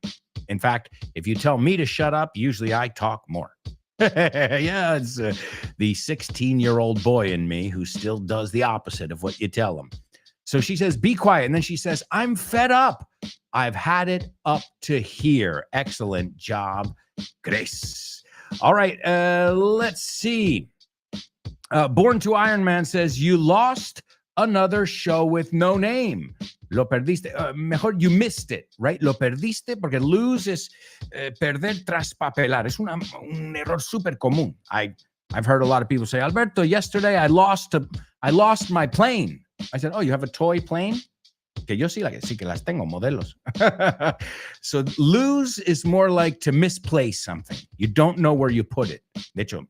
In fact, if you tell me to shut up, usually I talk more. Yeah, it's the 16-year-old boy in me who still does the opposite of what you tell him. So she says, be quiet. And then she says, I'm fed up. I've had it up to here. Excellent job, Grace. All right, let's see. Born to Iron Man says, you lost another show with no name. Lo perdiste. Mejor, you missed it, right? Lo perdiste porque lose es perder tras papelar. Es un error súper común. I've heard a lot of people say, Alberto, yesterday I lost my plane. I said, oh, you have a toy plane? Que yo sí que las tengo, modelos. So lose is more like to misplace something. You don't know where you put it. De hecho,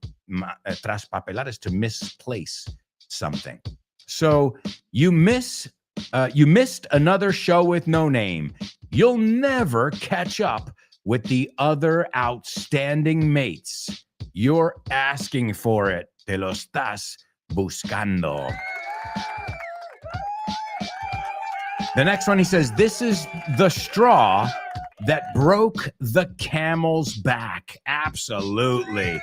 traspapelar is to misplace something. So you missed another show with no name. You'll never catch up with the other outstanding mates. You're asking for it. Te lo estás buscando. The next one, he says, this is the straw that broke the camel's back. Absolutely.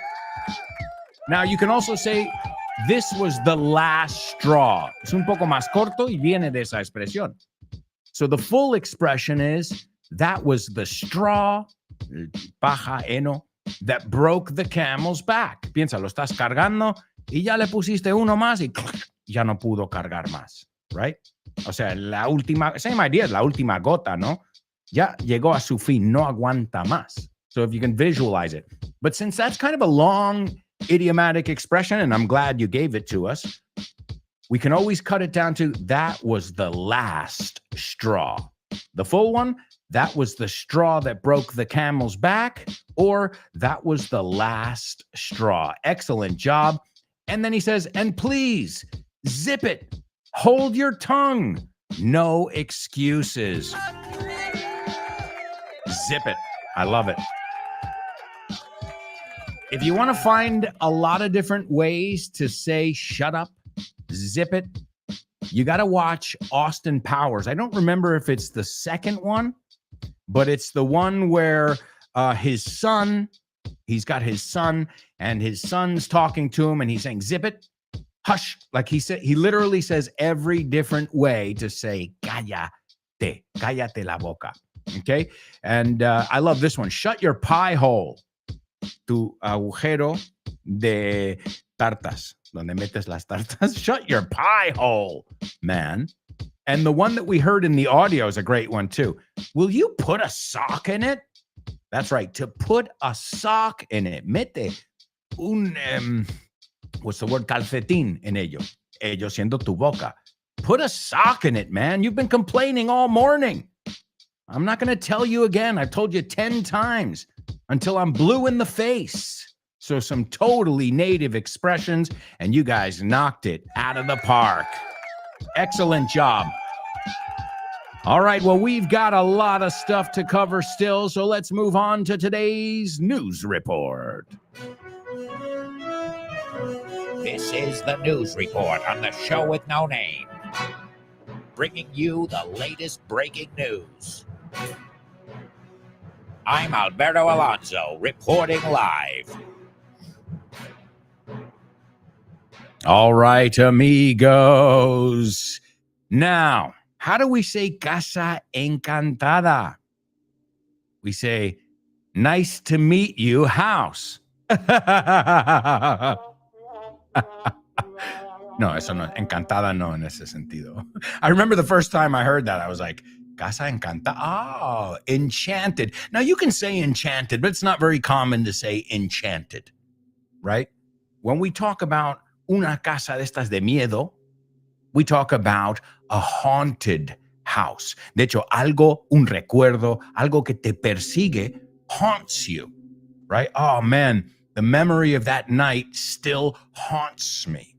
Now, you can also say, this was the last straw. Es un poco más corto y viene de esa expresión. So the full expression is, that was the straw, paja, heno, that broke the camel's back. Piensa, lo estás cargando y ya le pusiste uno más y ya no pudo cargar más, right? O sea, la última, same idea, la última gota, ¿no? Ya llegó a su fin, no aguanta más. So if you can visualize it. But since that's kind of a long idiomatic expression, and I'm glad you gave it to us, we can always cut it down to, that was the last straw. The full one, that was the straw that broke the camel's back, or that was the last straw. Excellent job. And then he says, and please, zip it. Hold your tongue. No excuses. Zip it. I love it. If you want to find a lot of different ways to say shut up, zip it, you got to watch Austin Powers. I don't remember if it's the second one, but it's the one where his son, he's got his son, and his son's talking to him, and he's saying, zip it, hush. Like he said, he literally says every different way to say cállate, cállate la boca. Okay. And I love this one. Shut your pie hole. Tu agujero de tartas. Donde metes las tartas. Shut your pie hole, man. And the one that we heard in the audio is a great one too. Will you put a sock in it? That's right. To put a sock in it. Mete un, what's the word? Calcetín en ello. Ello siendo tu boca. Put a sock in it, man. You've been complaining all morning. I'm not going to tell you again. I've told you 10 times until I'm blue in the face. So some totally native expressions, and you guys knocked it out of the park. Excellent job. All right, well, we've got a lot of stuff to cover still, so let's move on to today's news report. This is the news report on the show with no name, bringing you the latest breaking news. I'm Alberto Alonso, reporting live. All right, amigos. Now, how do we say casa encantada? We say, nice to meet you, house. No, eso no, encantada no en ese sentido. I remember the first time I heard that, I was like, casa encantada. Oh, enchanted. Now, you can say enchanted, but it's not very common to say enchanted, right? When we talk about una casa de estas de miedo, we talk about a haunted house. De hecho, algo, un recuerdo, algo que te persigue, haunts you, right? Oh, man, the memory of that night still haunts me.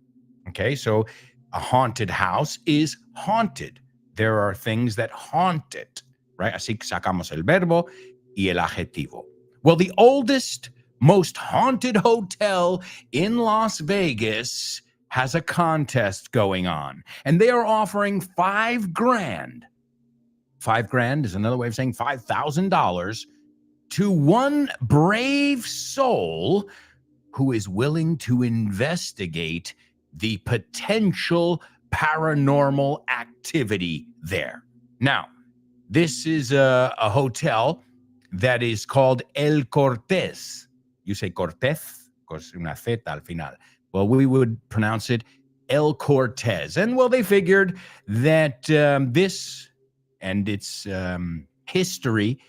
Okay, so a haunted house is haunted. There are things that haunt it, right? Así que sacamos el verbo y el adjetivo. Well, the oldest, most haunted hotel in Las Vegas has a contest going on, and they are offering $5,000. $5,000 is another way of saying $5,000 to one brave soul who is willing to investigate the potential paranormal activity there. Now, this is a hotel that is called El Cortez. You say Cortez, because una Z al final. Well, we would pronounce it El Cortez. And well, they figured that this and its history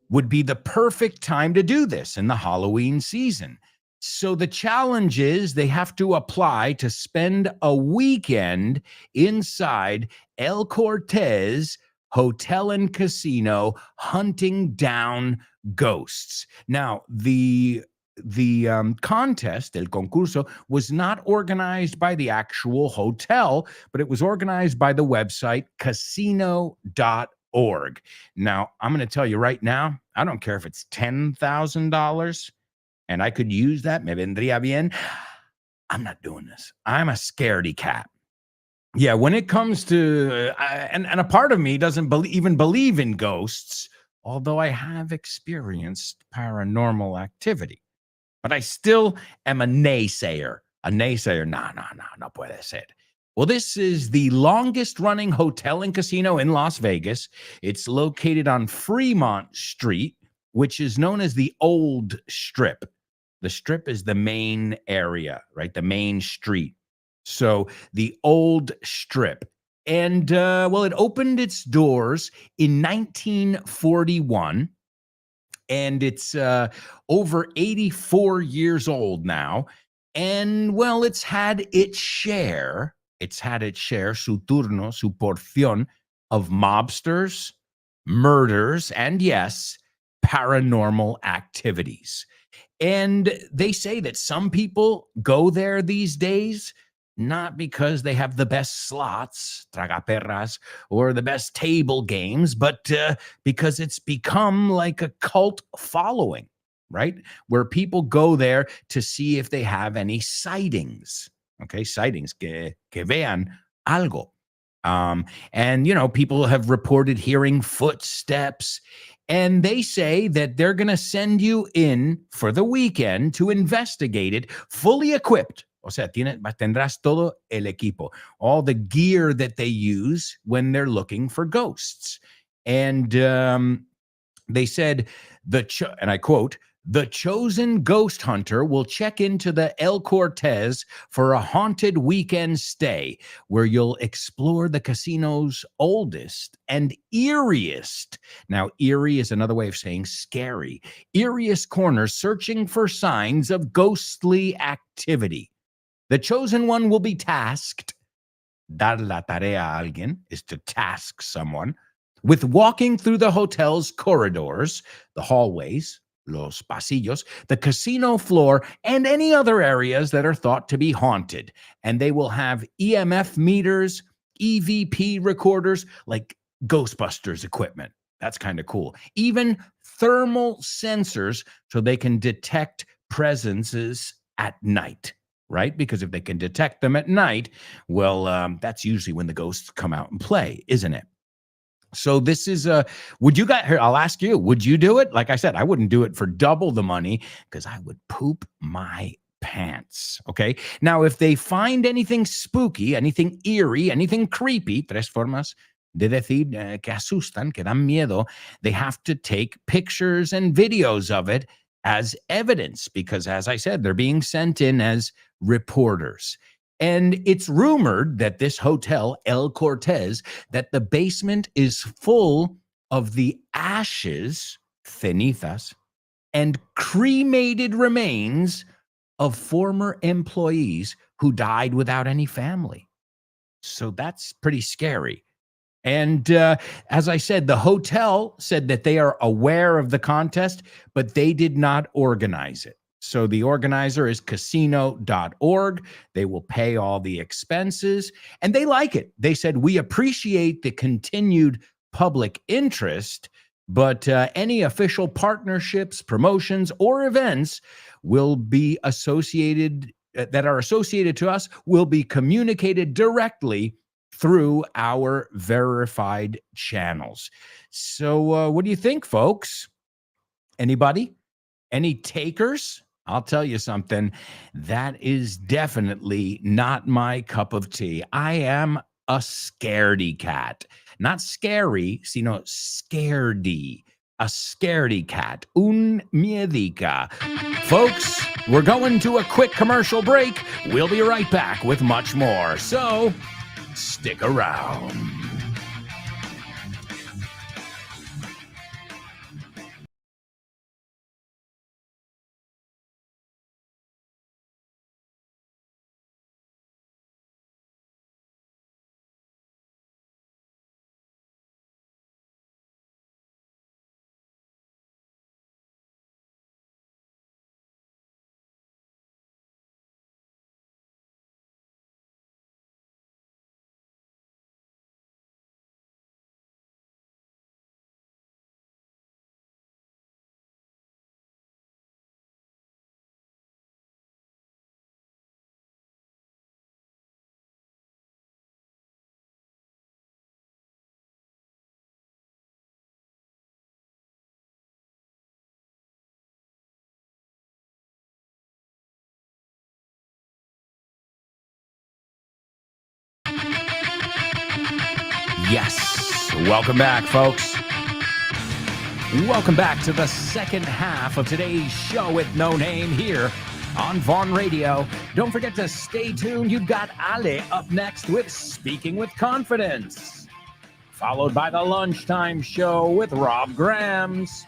would be the perfect time to do this in the Halloween season. So the challenge is they have to apply to spend a weekend inside El Cortez Hotel and Casino hunting down ghosts. Now, the contest, el concurso, was not organized by the actual hotel, but it was organized by the website casino.org. Now, I'm going to tell you right now, I don't care if it's $10,000 and I could use that, me vendría bien. I'm not doing this. I'm a scaredy cat. Yeah, when it comes to, and a part of me doesn't even believe in ghosts, although I have experienced paranormal activity. But I still am a naysayer. No puede ser. Well, this is the longest running hotel and casino in Las Vegas. It's located on Fremont Street, which is known as the Old Strip. The Strip is the main area, right? The main street. So the Old Strip. And, well, it opened its doors in 1941. And it's over 84 years old now. And, well, it's had its share, su turno, su porción of mobsters, murders, and yes, paranormal activities. And they say that some people go there these days not because they have the best slots, tragaperras, or the best table games, but because it's become like a cult following, right? Where people go there to see if they have any sightings, okay? Sightings, que vean algo. And, you know, people have reported hearing footsteps, and they say that they're going to send you in for the weekend to investigate it, fully equipped. O sea, tendrás todo el equipo, all the gear that they use when they're looking for ghosts. And They said, and I quote, the chosen ghost hunter will check into the El Cortez for a haunted weekend stay where you'll explore the casino's oldest and eeriest. Now, eerie is another way of saying scary. Eeriest corner, searching for signs of ghostly activity. The chosen one will be tasked, dar la tarea a alguien is to task someone, with walking through the hotel's corridors, the hallways, los pasillos, the casino floor, and any other areas that are thought to be haunted. And they will have EMF meters, EVP recorders, like Ghostbusters equipment. That's kind of cool. Even thermal sensors so they can detect presences at night, right? Because if they can detect them at night, well, that's usually when the ghosts come out and play, isn't it? So this is would you guys, here, I'll ask you, would you do it? Like I said, I wouldn't do it for double the money because I would poop my pants. Okay. Now, if they find anything spooky, anything eerie, anything creepy, tres formas de decir que asustan, que dan miedo, they have to take pictures and videos of it as evidence because, as I said, they're being sent in as reporters. And it's rumored that this hotel, El Cortez, that the basement is full of the ashes, cenizas, and cremated remains of former employees who died without any family. So that's pretty scary. And as I said, the hotel said that they are aware of the contest, but they did not organize it. So the organizer is casino.org. They will pay all the expenses and they like it. They said, we appreciate the continued public interest, but any official partnerships, promotions, or events will be associated that are associated to us will be communicated directly through our verified channels. So what do you think, folks? Anybody? Any takers? I'll tell you something. That is definitely not my cup of tea. I am a scaredy cat. Not scary, sino scaredy. A scaredy cat. Un miedica. Folks, we're going to a quick commercial break. We'll be right back with much more. So, stick around. Yes. Welcome back, folks. Welcome back to the second half of today's show with No Name here on Vaughn Radio. Don't forget to stay tuned. You've got Ale up next with Speaking with Confidence, followed by the Lunchtime Show with Rob Grams.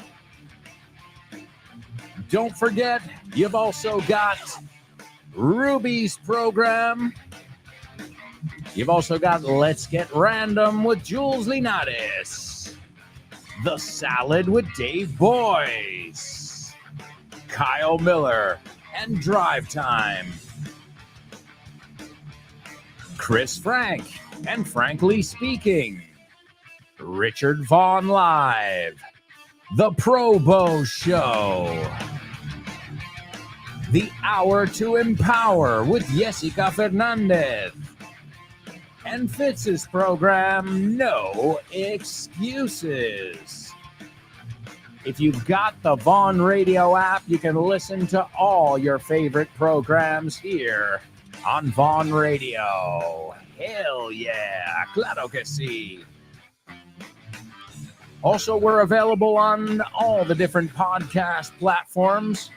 Don't forget, you've also got Ruby's program. You've also got Let's Get Random with Jules Linares, The Salad with Dave Boyce, Kyle Miller, and Drive Time. Chris Frank and Frankly Speaking, Richard Vaughn Live, The Pro Bow Show, The Hour to Empower with Jessica Fernandez, and Fitz's program, No Excuses. If you've got the Vaughn Radio app, you can listen to all your favorite programs here on Vaughn Radio. Hell yeah, claro que sí. Also, we're available on all the different podcast platforms.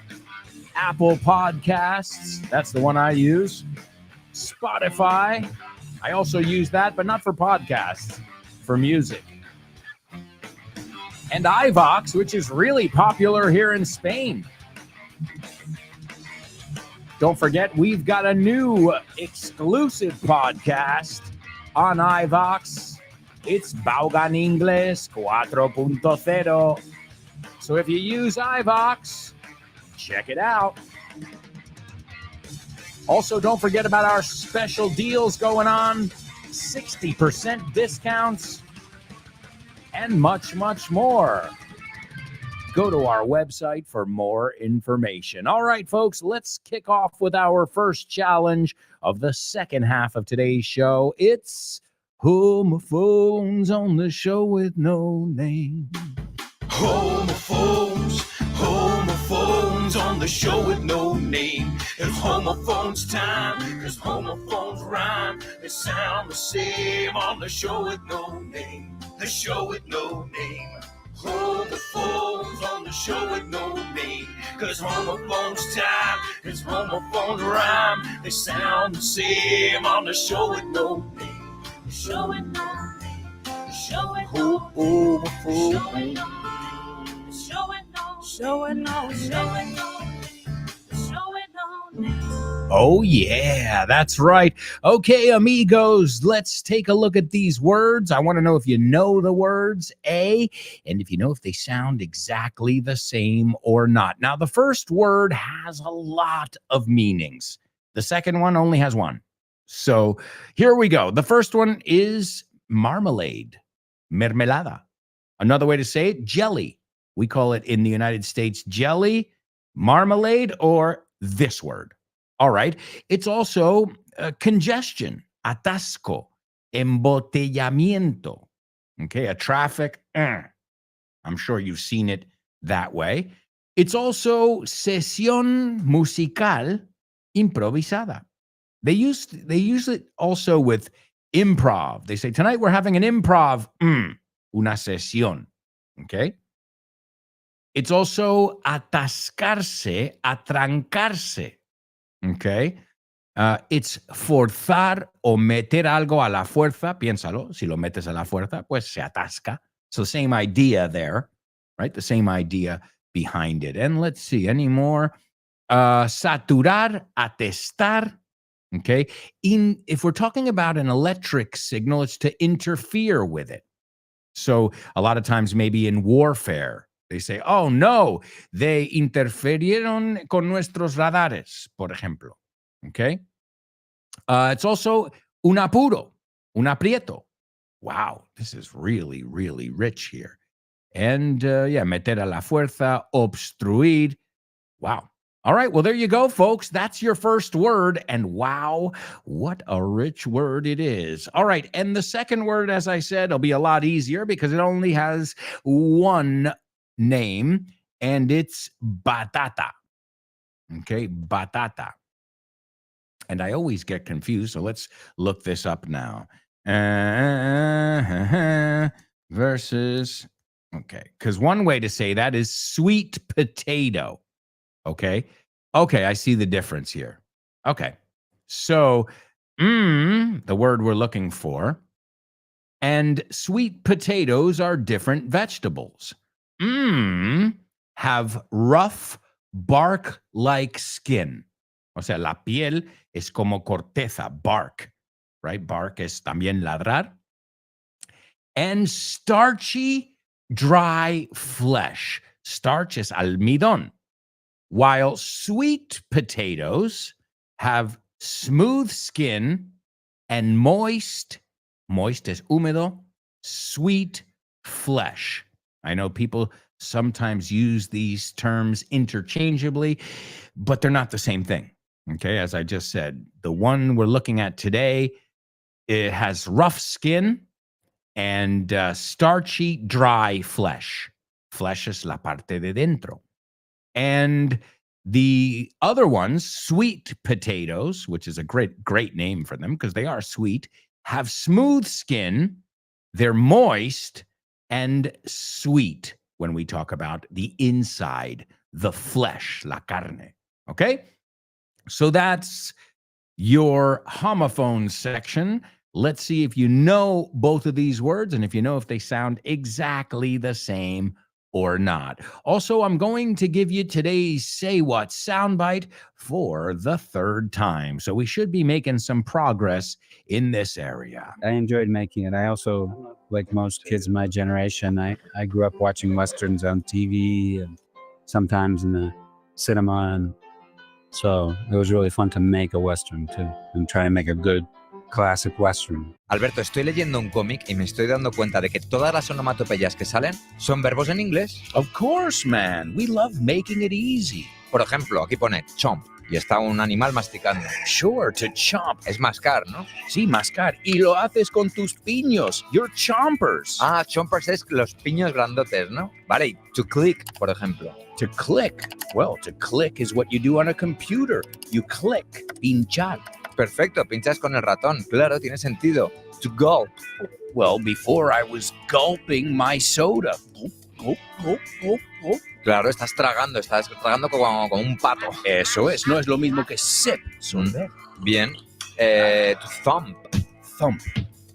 Apple Podcasts, that's the one I use. Spotify, I also use that, but not for podcasts, for music. And iVox, which is really popular here in Spain. Don't forget, we've got a new exclusive podcast on iVox. It's Vaughan Ingles 4.0. So if you use iVox, check it out. Also, don't forget about our special deals going on, 60% discounts, and much, much more. Go to our website for more information. All right, folks, let's kick off with our first challenge of the second half of today's show. It's Homophones on the Show with No Name. Homophones on the show with no name. It's homophones time, cause homophones rhyme. They sound the same on the show with no name. The show with no name. Homophones on the show with no name. Cause homophones time, cause homophones rhyme. They sound the same on the show with no name. The show with no name. The show with no name. The show with no name. Oh, yeah, that's right. Okay, amigos, let's take a look at these words. I want to know if you know the words, and if you know if they sound exactly the same or not. Now, the first word has a lot of meanings. The second one only has one. So here we go. The first one is marmalade, mermelada. Another way to say it, jelly. We call it in the United States jelly, marmalade, or this word. All right. It's also congestion, atasco, embotellamiento. Okay, a traffic. I'm sure you've seen it that way. It's also sesión musical improvisada. They use it also with improv. They say, tonight we're having an improv, una sesión. Okay. It's also atascarse, atrancarse. Okay. It's forzar o meter algo a la fuerza. Piénsalo. Si lo metes a la fuerza, pues se atasca. So same idea there, right? The same idea behind it. And let's see, any more? Saturar, atestar. Okay. If we're talking about an electric signal, it's to interfere with it. So a lot of times maybe in warfare, they say, oh, no, they interferieron con nuestros radares, por ejemplo. Okay? It's also un apuro, un aprieto. Wow, this is really, really rich here. And, meter a la fuerza, obstruir. Wow. All right, well, there you go, folks. That's your first word. And wow, what a rich word it is. All right, and the second word, as I said, will be a lot easier because it only has one name, and it's batata. Okay, batata. And I always get confused, so let's look this up now. Versus, okay, because one way to say that is sweet potato. Okay, I see the difference here. Okay, so the word we're looking for, and sweet potatoes are different vegetables. Have rough bark-like skin. O sea, la piel es como corteza, bark, right? Bark es también ladrar. And starchy, dry flesh. Starch is almidón. While sweet potatoes have smooth skin and moist es húmedo, sweet flesh. I know people sometimes use these terms interchangeably, but they're not the same thing. Okay, as I just said, the one we're looking at today, it has rough skin and starchy, dry flesh. Flesh es la parte de dentro. And the other ones, sweet potatoes, which is a great name for them because they are sweet, have smooth skin, they're moist, and sweet when we talk about the inside, the flesh, la carne. Okay? So that's your homophone section. Let's see if you know both of these words and if you know if they sound exactly the same or not. Also, I'm going to give you today's Say What soundbite for the third time. So we should be making some progress in this area. I enjoyed making it. I also, like most kids my generation, I grew up watching Westerns on TV and sometimes in the cinema. And so it was really fun to make a Western too and try and make a good classic Western. Alberto, estoy leyendo un cómic y me estoy dando cuenta de que todas las onomatopeyas que salen son verbos en inglés. Of course, man. We love making it easy. Por ejemplo, aquí pone chomp y está un animal masticando. Sure, to chomp. Es mascar, ¿no? Sí, mascar. Y lo haces con tus piños. You're chompers. Ah, chompers es los piños grandotes, ¿no? Vale, y to click, por ejemplo. To click. Well, to click is what you do on a computer. You click. Pinchar. Perfecto, pinchas con el ratón. Claro, tiene sentido. To gulp. Well, before I was gulping my soda. Gulp, gulp, gulp, gulp, gulp. Claro, estás tragando como un pato. Eso es, no es lo mismo que sip. Bien. To thump. Thump.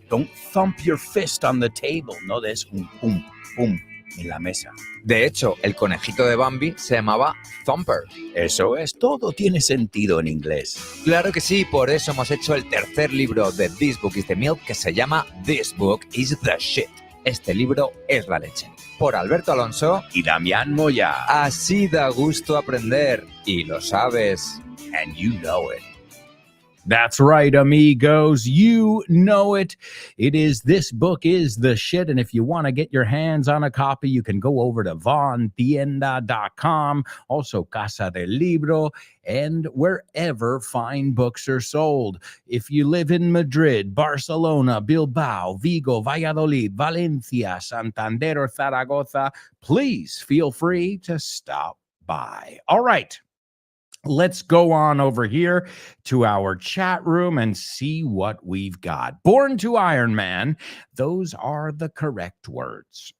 Don't thump your fist on the table. No des un pum, pum en la mesa. De hecho, el conejito de Bambi se llamaba Thumper. Eso es, todo tiene sentido en inglés. Claro que sí, por eso hemos hecho el tercer libro de This Book is the Milk, que se llama This Book is the Shit. Este libro es la leche. Por Alberto Alonso y Damián Moya. Así da gusto aprender. Y lo sabes. And you know it. That's right, amigos. You know it. It is This Book is the Shit. And if you want to get your hands on a copy, you can go over to vontienda.com, also Casa del Libro, and wherever fine books are sold. If you live in Madrid, Barcelona, Bilbao, Vigo, Valladolid, Valencia, Santander, or Zaragoza, please feel free to stop by. All right. Let's go on over here to our chat room and see what we've got. Born to Iron Man, those are the correct words.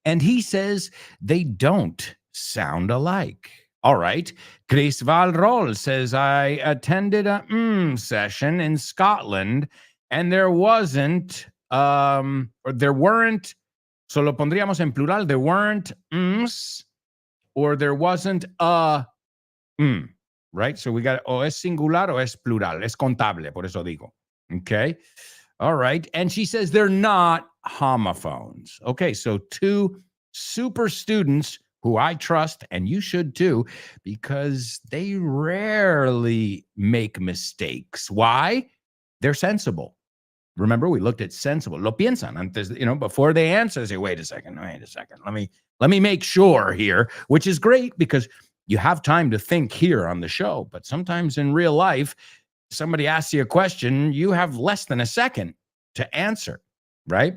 And he says they don't sound alike. All right. Chris Valrol says, I attended a session in Scotland and there wasn't, or there weren't, so lo pondríamos en plural, there weren't or there wasn't a right? So we got o es singular o es plural. Es contable, por eso digo. Okay? All right. And she says they're not homophones. Okay, so two super students who I trust, and you should too, because they rarely make mistakes. Why? They're sensible. Remember, we looked at sensible. Lo piensan antes, before they answer, say, wait a second. Let me make sure here, which is great because you have time to think here on the show, but sometimes in real life, somebody asks you a question, you have less than a second to answer, right?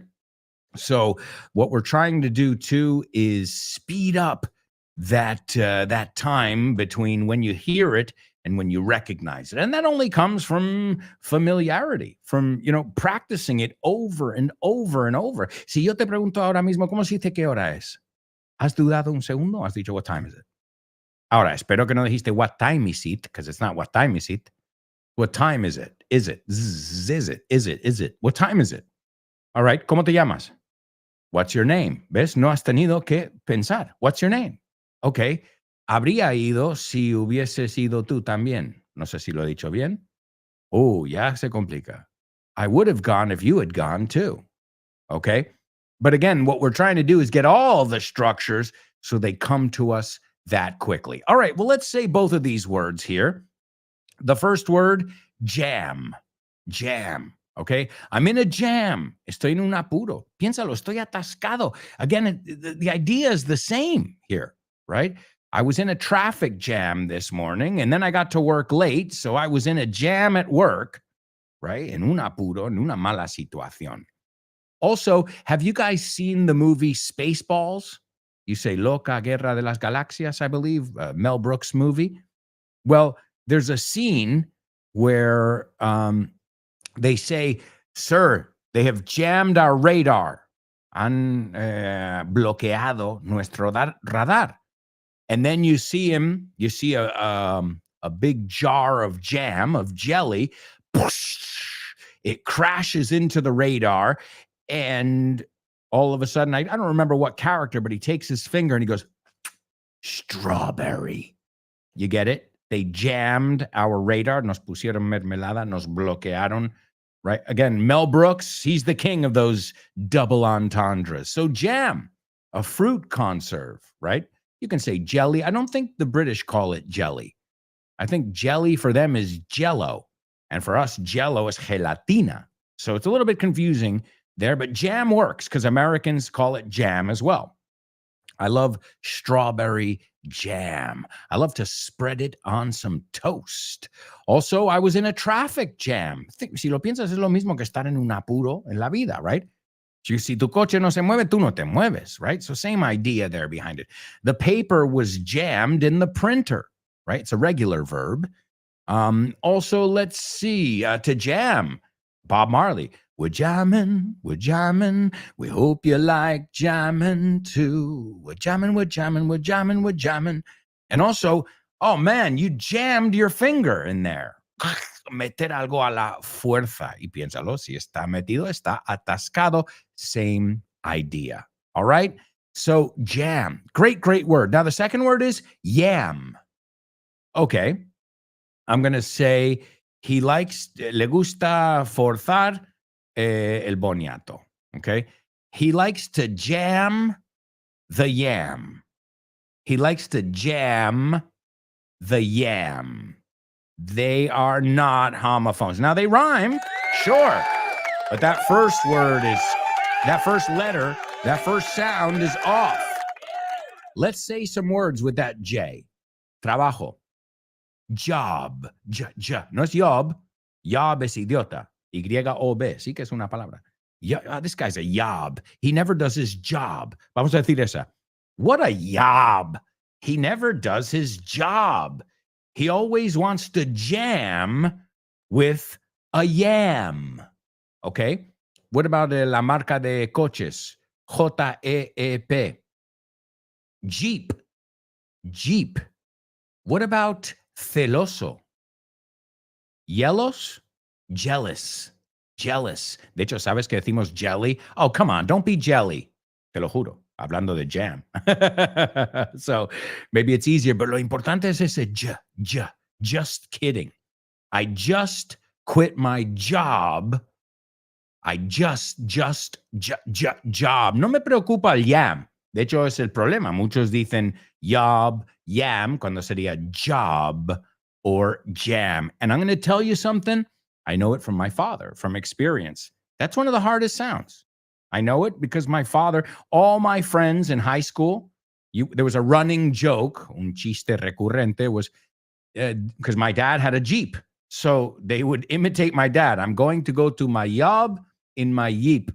So what we're trying to do too is speed up that time between when you hear it and when you recognize it. And that only comes from familiarity, from, practicing it over and over and over. Si yo te pregunto ahora mismo, ¿cómo se dice qué hora es? ¿Has dudado un segundo? ¿Has dicho what time is it? Ahora, espero que no dijiste what time is it, because it's not what time is it. What time is it? Is it? Is it? Is it? Is it? What time is it? All right, ¿cómo te llamas? What's your name? ¿Ves? No has tenido que pensar. What's your name? Ok. Habría ido si hubieses ido tú también. No sé si lo he dicho bien. Oh, ya se complica. I would have gone if you had gone too. Okay? But again, what we're trying to do is get all the structures so they come to us that quickly. All right, well, let's say both of these words here. The first word, jam. Jam, okay? I'm in a jam. Estoy en un apuro. Piénsalo, estoy atascado. Again, the idea is the same here, right? I was in a traffic jam this morning, and then I got to work late, so I was in a jam at work, right? En un apuro, en una mala situación. Also, have you guys seen the movie Spaceballs? You say Loca Guerra de las Galaxias, I believe, Mel Brooks movie. Well, there's a scene where they say, sir, they have jammed our radar. Han bloqueado nuestro radar. And then you see a big jar of jam, of jelly. It crashes into the radar. And all of a sudden, I don't remember what character, but he takes his finger and he goes, strawberry. You get it? They jammed our radar. Nos pusieron mermelada. Nos bloquearon. Right? Again, Mel Brooks, he's the king of those double entendres. So jam, a fruit conserve, right? You can say jelly. I don't think the British call it jelly. I think jelly for them is jello. And for us, jello is gelatina. So it's a little bit confusing there, but jam works because Americans call it jam as well. I love strawberry jam. I love to spread it on some toast. Also, I was in a traffic jam. Si lo piensas, es lo mismo que estar en un apuro en la vida, right? Si tu coche no se mueve, tú no te mueves, right? So same idea there behind it. The paper was jammed in the printer, right? It's a regular verb. Also, let's see, to jam, Bob Marley. We're jamming, we hope you like jamming too. We're jamming. And also, oh man, you jammed your finger in there. Meter algo a la fuerza. Y piénsalo, si está metido, está atascado. Same idea. All right? So jam, great word. Now the second word is yam. Okay. I'm going to say le gusta forzar el boniato. Okay. He likes to jam the yam. He likes to jam the yam. They are not homophones. Now they rhyme, sure. But that first letter, that first sound is off. Let's say some words with that J. Trabajo. Job. No es job. Job es idiota. Y-O-B. Sí que es una palabra. This guy's a yob. He never does his job. Vamos a decir esa. What a yob. He never does his job. He always wants to jam with a yam. Okay? What about la marca de coches? J-E-E-P. Jeep. What about celoso? Jealous. De hecho, ¿sabes que decimos jelly? Oh, come on, don't be jelly. Te lo juro. Hablando de jam. So maybe it's easier, but lo importante es ese just kidding. I just quit my job. I just job. No me preocupa el yam. De hecho, es el problema. Muchos dicen yob, yam, cuando sería job or jam. And I'm going to tell you something. I know it from my father, from experience. That's one of the hardest sounds. I know it because my father, all my friends in high school, there was a running joke, un chiste recurrente, was because my dad had a Jeep. So they would imitate my dad. I'm going to go to my job in my Jeep.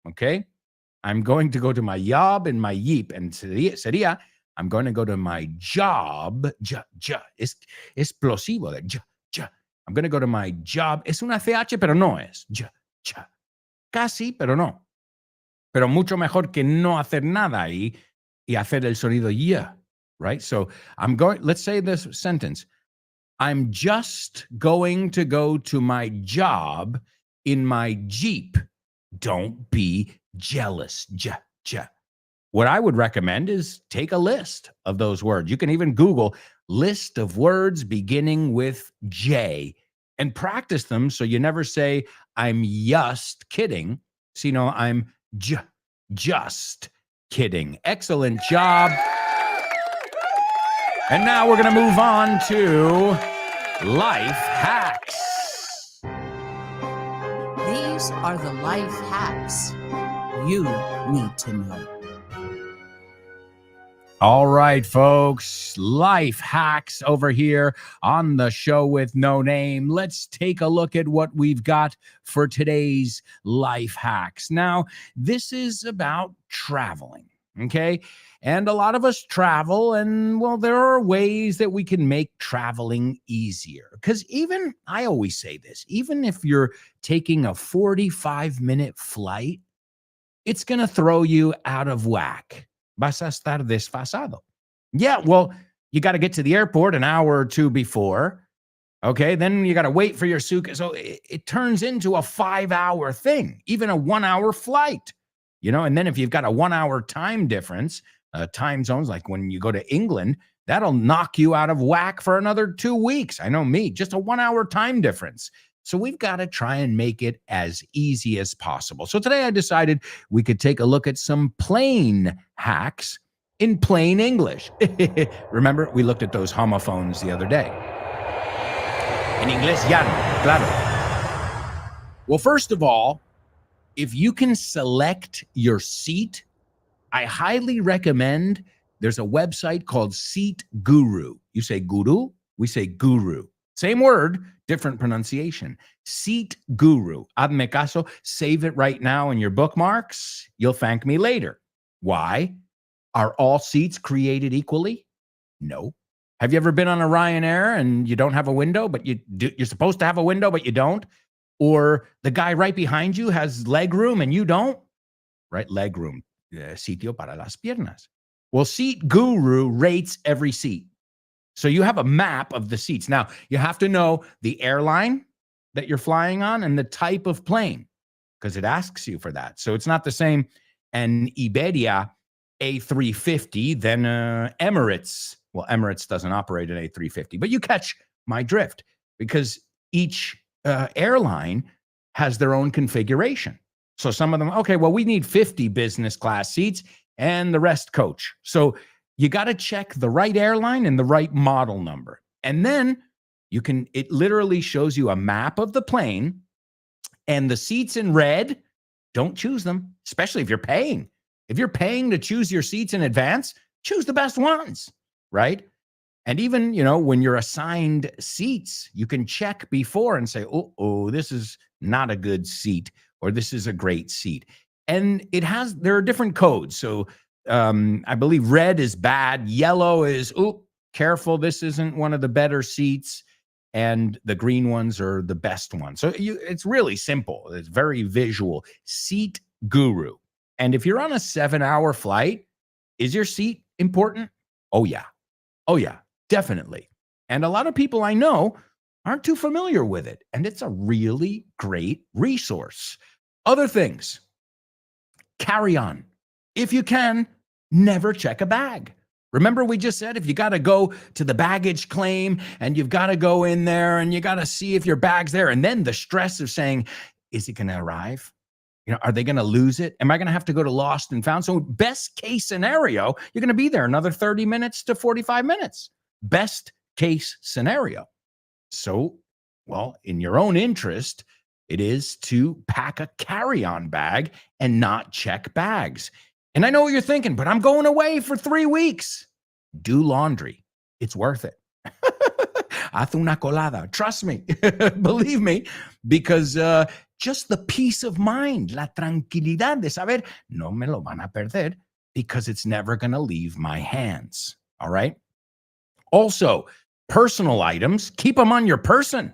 Okay? I'm going to go to my job in my Jeep. And sería I'm going to go to my job. Es explosivo. I'm going to go to my job. Es una CH, pero no es. Casi, pero no. Pero mucho mejor que no hacer nada y hacer el sonido yeah, right? So let's say this sentence. I'm just going to go to my job in my Jeep. Don't be jealous. What I would recommend is take a list of those words. You can even Google list of words beginning with J and practice them so you never say, I'm just kidding. Sino I'm just kidding. Excellent job. And now we're going to move on to life hacks. These are the life hacks you need to know. All right, folks, life hacks over here on the show with no name. Let's take a look at what we've got for today's life hacks. Now, this is about traveling, okay? And a lot of us travel, and well, there are ways that we can make traveling easier. Because I always say this, even if you're taking a 45-minute flight, it's going to throw you out of whack. Vas a estar desfasado. Yeah, well, you got to get to the airport an hour or two before. Okay, then you got to wait for your suitcase. So it turns into a 5-hour thing, even a 1-hour flight, and then if you've got a 1-hour time difference, time zones, like when you go to England, that'll knock you out of whack for another 2 weeks. I know me, just a 1-hour time difference. So we've got to try and make it as easy as possible. So today I decided we could take a look at some plane hacks in plain English. Remember, we looked at those homophones the other day. En inglés llano, claro. Well, first of all, if you can select your seat, I highly recommend, there's a website called Seat Guru. You say guru, we say guru. Same word, different pronunciation. Seat Guru. Hazme caso, save it right now in your bookmarks. You'll thank me later. Why? Are all seats created equally? No. Have you ever been on a Ryanair and you don't have a window, but you're supposed to have a window, but you don't? Or the guy right behind you has leg room and you don't? Right? Leg room. Sitio para las piernas. Well, Seat Guru rates every seat. So you have a map of the seats. Now, you have to know the airline that you're flying on and the type of plane, because it asks you for that. So it's not the same an Iberia A350 than Emirates. Well, Emirates doesn't operate an A350, but you catch my drift, because each airline has their own configuration. So some of them, okay, well, we need 50 business class seats and the rest coach. So you got to check the right airline and the right model number. And then it literally shows you a map of the plane, and the seats in red, don't choose them, especially if you're paying. If you're paying to choose your seats in advance, choose the best ones, right? And even, when you're assigned seats, you can check before and say, oh, this is not a good seat, or this is a great seat. And there are different codes. So I believe red is bad. Yellow is, careful, this isn't one of the better seats. And the green ones are the best ones. So it's really simple. It's very visual. Seat Guru. And if you're on a 7-hour flight, is your seat important? Oh, yeah. Oh, yeah, definitely. And a lot of people I know aren't too familiar with it. And it's a really great resource. Other things, carry on. If you can, never check a bag. Remember, we just said if you got to go to the baggage claim and you've got to go in there and you got to see if your bag's there. And then the stress of saying, is it going to arrive? Are they going to lose it? Am I going to have to go to lost and found? So best case scenario, you're going to be there another 30 minutes to 45 minutes. Best case scenario. So, well, in your own interest, it is to pack a carry-on bag and not check bags. And I know what you're thinking, but I'm going away for 3 weeks. Do laundry. It's worth it. Haz una colada. Trust me. Believe me, because just the peace of mind, la tranquilidad de saber, no me lo van a perder, because it's never going to leave my hands. All right? Also, personal items, keep them on your person.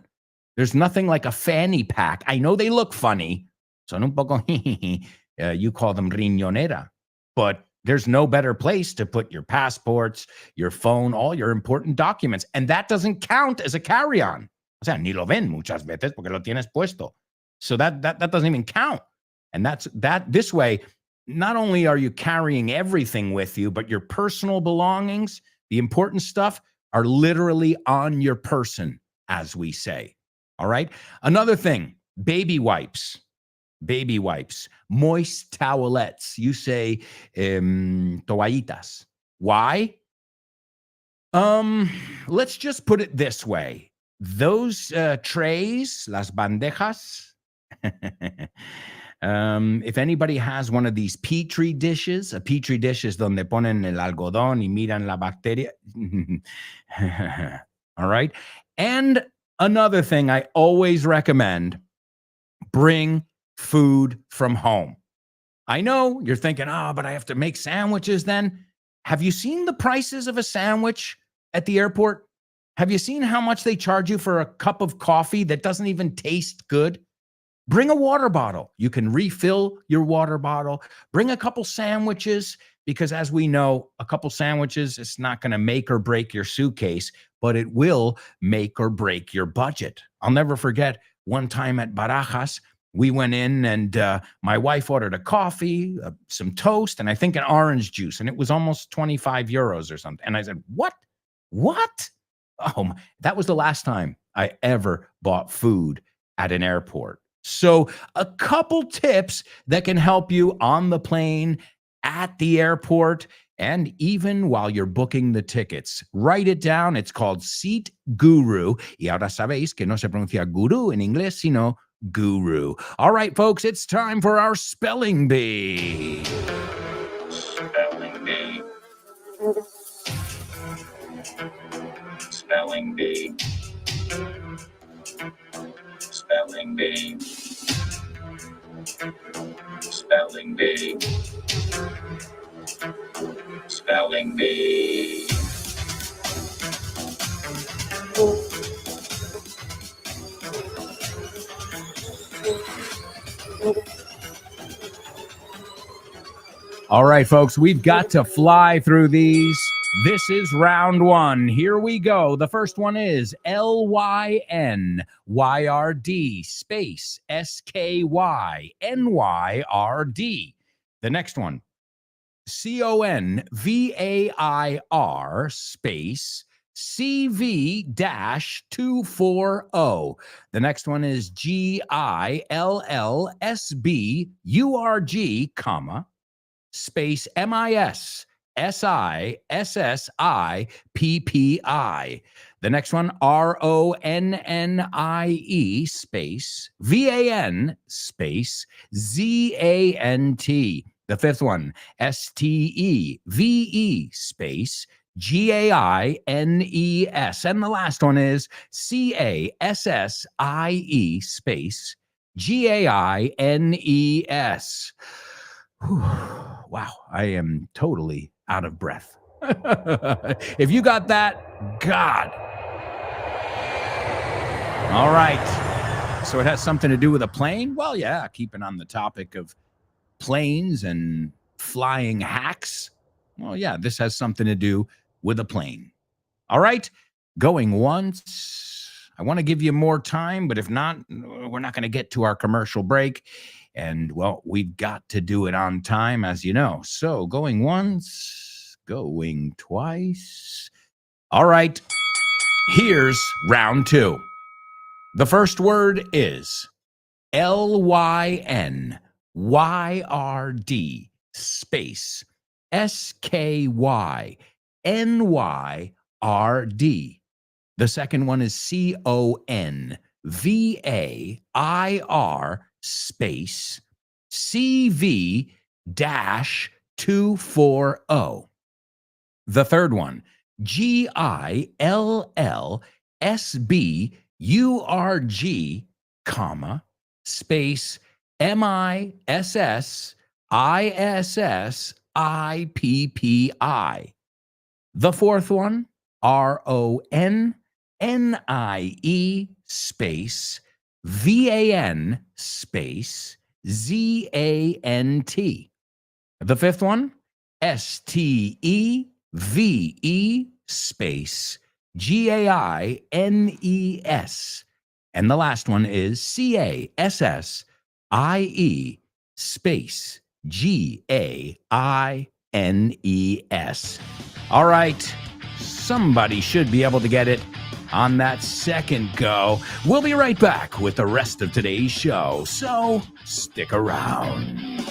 There's nothing like a fanny pack. I know they look funny. Son un poco, you call them riñonera. But there's no better place to put your passports, your phone, all your important documents. And that doesn't count as a carry-on. O sea, ni lo ven muchas veces porque lo tienes puesto. So that doesn't even count. And this way, not only are you carrying everything with you, but your personal belongings, the important stuff, are literally on your person, as we say. All right? Another thing, baby wipes. Baby wipes, moist towelettes. You say toallitas. Why? Let's just put it this way. Those trays, las bandejas, if anybody has one of these petri dishes, a petri dish is donde ponen el algodón y miran la bacteria. All right? And another thing I always recommend, bring food from home. I know you're thinking, but I have to make sandwiches then. Have you seen the prices of a sandwich at the airport? Have you seen how much they charge you for a cup of coffee that doesn't even taste good? Bring a water bottle. You can refill your water bottle. Bring a couple sandwiches, because as we know, a couple sandwiches, it's not going to make or break your suitcase, but it will make or break your budget. I'll never forget one time at Barajas, we went in and my wife ordered a coffee, some toast, and I think an orange juice, and it was almost 25 euros or something. And I said, what? What? Oh, that was the last time I ever bought food at an airport. So a couple tips that can help you on the plane, at the airport, and even while you're booking the tickets. Write it down. It's called Seat Guru. Y ahora sabéis que no se pronuncia guru en inglés, sino guru. All right, folks, it's time for our spelling bee. Spelling bee. Spelling bee. Spelling bee. Spelling bee. Spelling bee. All right, folks, we've got to fly through these. This is round one. Here we go. The first one is LYNYRD space SKYNYRD. The next one, CONVAIR space CV-240. The next one is GILLSBURG, comma, space MISSISSIPPI. The next one, RONNIE space VAN space ZANT. The fifth one, STEVE space GAINES. And the last one is CASSIE space GAINES. Wow, I am totally out of breath. If you got that, God. All right. So it has something to do with a plane? Well, yeah, keeping on the topic of planes and flying hacks. Well, yeah, this has something to do with a plane. All right, going once. I want to give you more time, but if not, we're not going to get to our commercial break. And, well, we've got to do it on time, as you know. So going once, going twice. All right, here's round two. The first word is LYNYRD space SKYNYRD. The second one is CONVAIR space CV-240. The third one, GILLSBURG, comma, space MISSISSIPPI. The fourth one, RONNIE space VAN space ZANT. The fifth one, STEVE space GAINES. And the last one is CASSIE space GAINES. All right, somebody should be able to get it on that second go. We'll be right back with the rest of today's show, so stick around.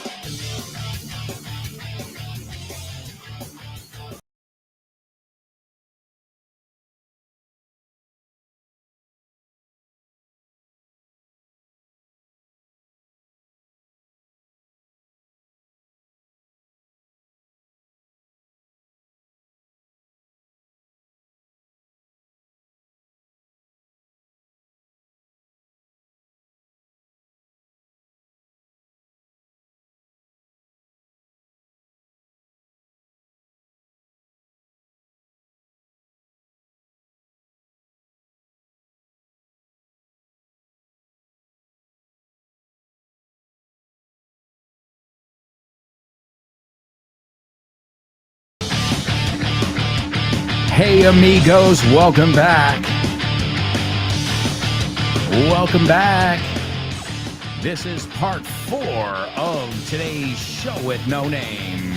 amigos, welcome back. Welcome back. This is part 4 of today's show with no name.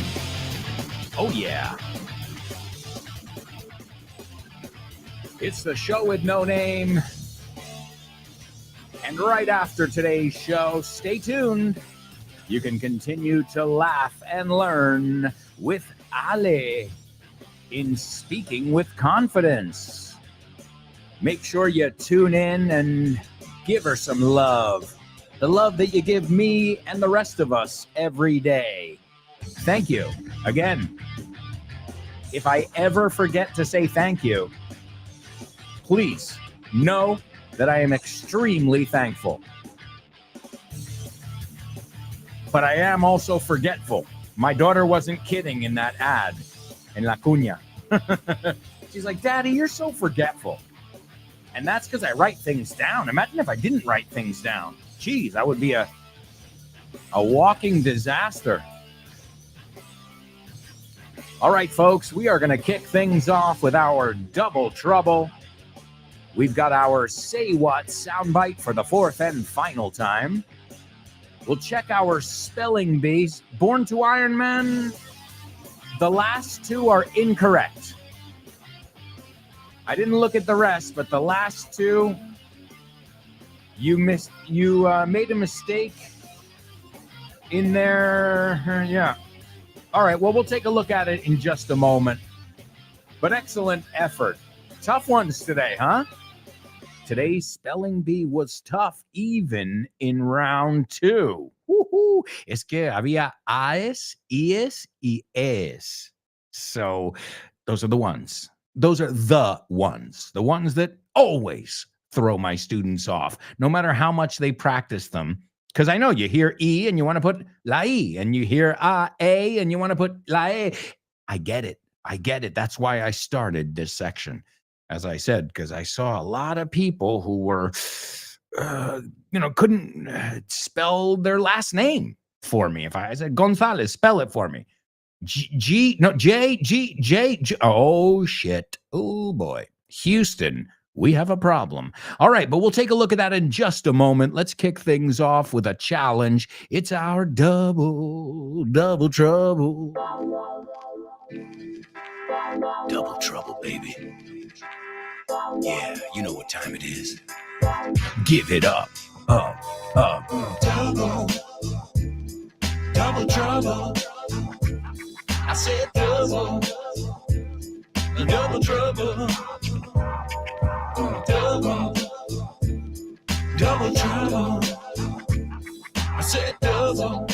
Oh, yeah. It's the show with no name. And right after today's show, stay tuned. You can continue to laugh and learn with Ale in Speaking with Confidence. Make sure you tune in and give her some love. The love that you give me and the rest of us every day. Thank you. Again, if I ever forget to say thank you, please know that I am extremely thankful. But I am also forgetful. My daughter wasn't kidding in that ad in La Cunha. She's like, Daddy, you're so forgetful. And that's because I write things down. Imagine if I didn't write things down. Geez, I would be a walking disaster. All right, folks, we are going to kick things off with our double trouble. We've got our Say What soundbite for the 4th and final time. We'll check our spelling bees. Born to Iron Man, the last 2 are incorrect. I didn't look at the rest, but the last 2, you made a mistake in there. Yeah. All right, well, we'll take a look at it in just a moment. But excellent effort. Tough ones today, huh? Today's spelling bee was tough, even in round 2. Woohoo! Es que había aes, ies, y es. So those are the ones. Those are the ones that always throw my students off, no matter how much they practice them. Because I know you hear E and you want to put la I, and you hear A and you want to put la E. I get it. That's why I started this section, as I said, because I saw a lot of people who were, couldn't spell their last name for me. If I said Gonzalez, spell it for me. J. Oh, shit. Oh, boy. Houston, we have a problem. All right, but we'll take a look at that in just a moment. Let's kick things off with a challenge. It's our double trouble. Double trouble, baby. Yeah, you know what time it is. Give it up. Double trouble. I said double trouble. Double trouble. I said double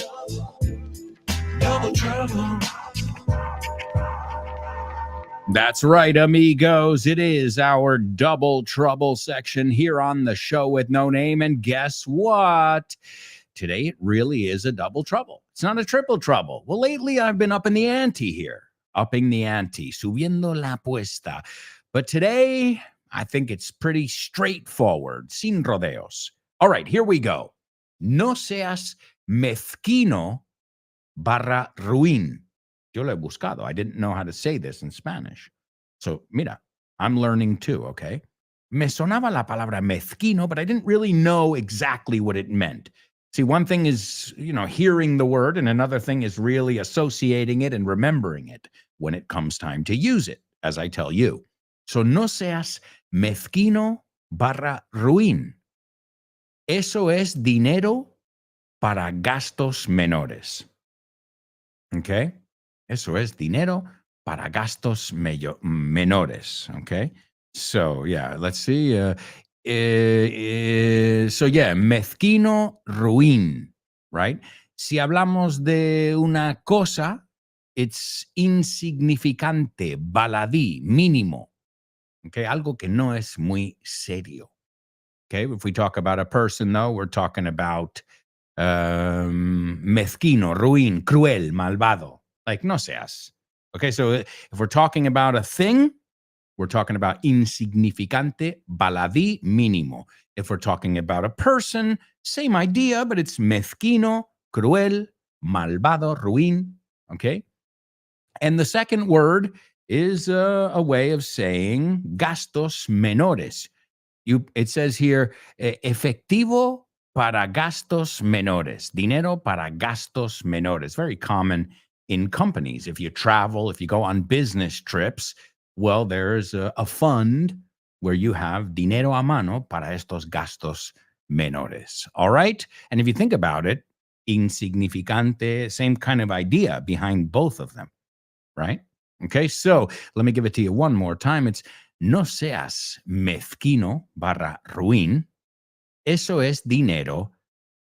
trouble. That's right, amigos. It is our double trouble section here on the show with no name. And guess what? Today, it really is a double trouble. It's not a triple trouble. Well, lately, I've been upping the ante here. Upping the ante. Subiendo la apuesta. But today, I think it's pretty straightforward. Sin rodeos. All right, here we go. No seas mezquino barra ruin. Yo lo he buscado. I didn't know how to say this in Spanish. So, mira, I'm learning too, okay? Me sonaba la palabra mezquino, but I didn't really know exactly what it meant. See, one thing is, hearing the word, and another thing is really associating it and remembering it when it comes time to use it, as I tell you. So, no seas mezquino barra ruin. Eso es dinero para gastos menores. Okay? Eso es dinero para gastos menores. Okay? So, yeah, let's see. Mezquino, ruin, right? Si hablamos de una cosa, it's insignificante, baladí, mínimo. Okay? Algo que no es muy serio. Okay? If we talk about a person, though, we're talking about mezquino, ruin, cruel, malvado. Like, no seas. Okay, so if we're talking about a thing, we're talking about insignificante, baladí, mínimo. If we're talking about a person, same idea, but it's mezquino, cruel, malvado, ruin. Okay? And the second word is a way of saying gastos menores. It says here, efectivo para gastos menores. Dinero para gastos menores. Very common in companies. If you travel, if you go on business trips, well, there's a fund where you have dinero a mano para estos gastos menores. All right? And if you think about it, insignificante, same kind of idea behind both of them, right? Okay, so let me give it to you one more time. It's no seas mezquino barra ruin. Eso es dinero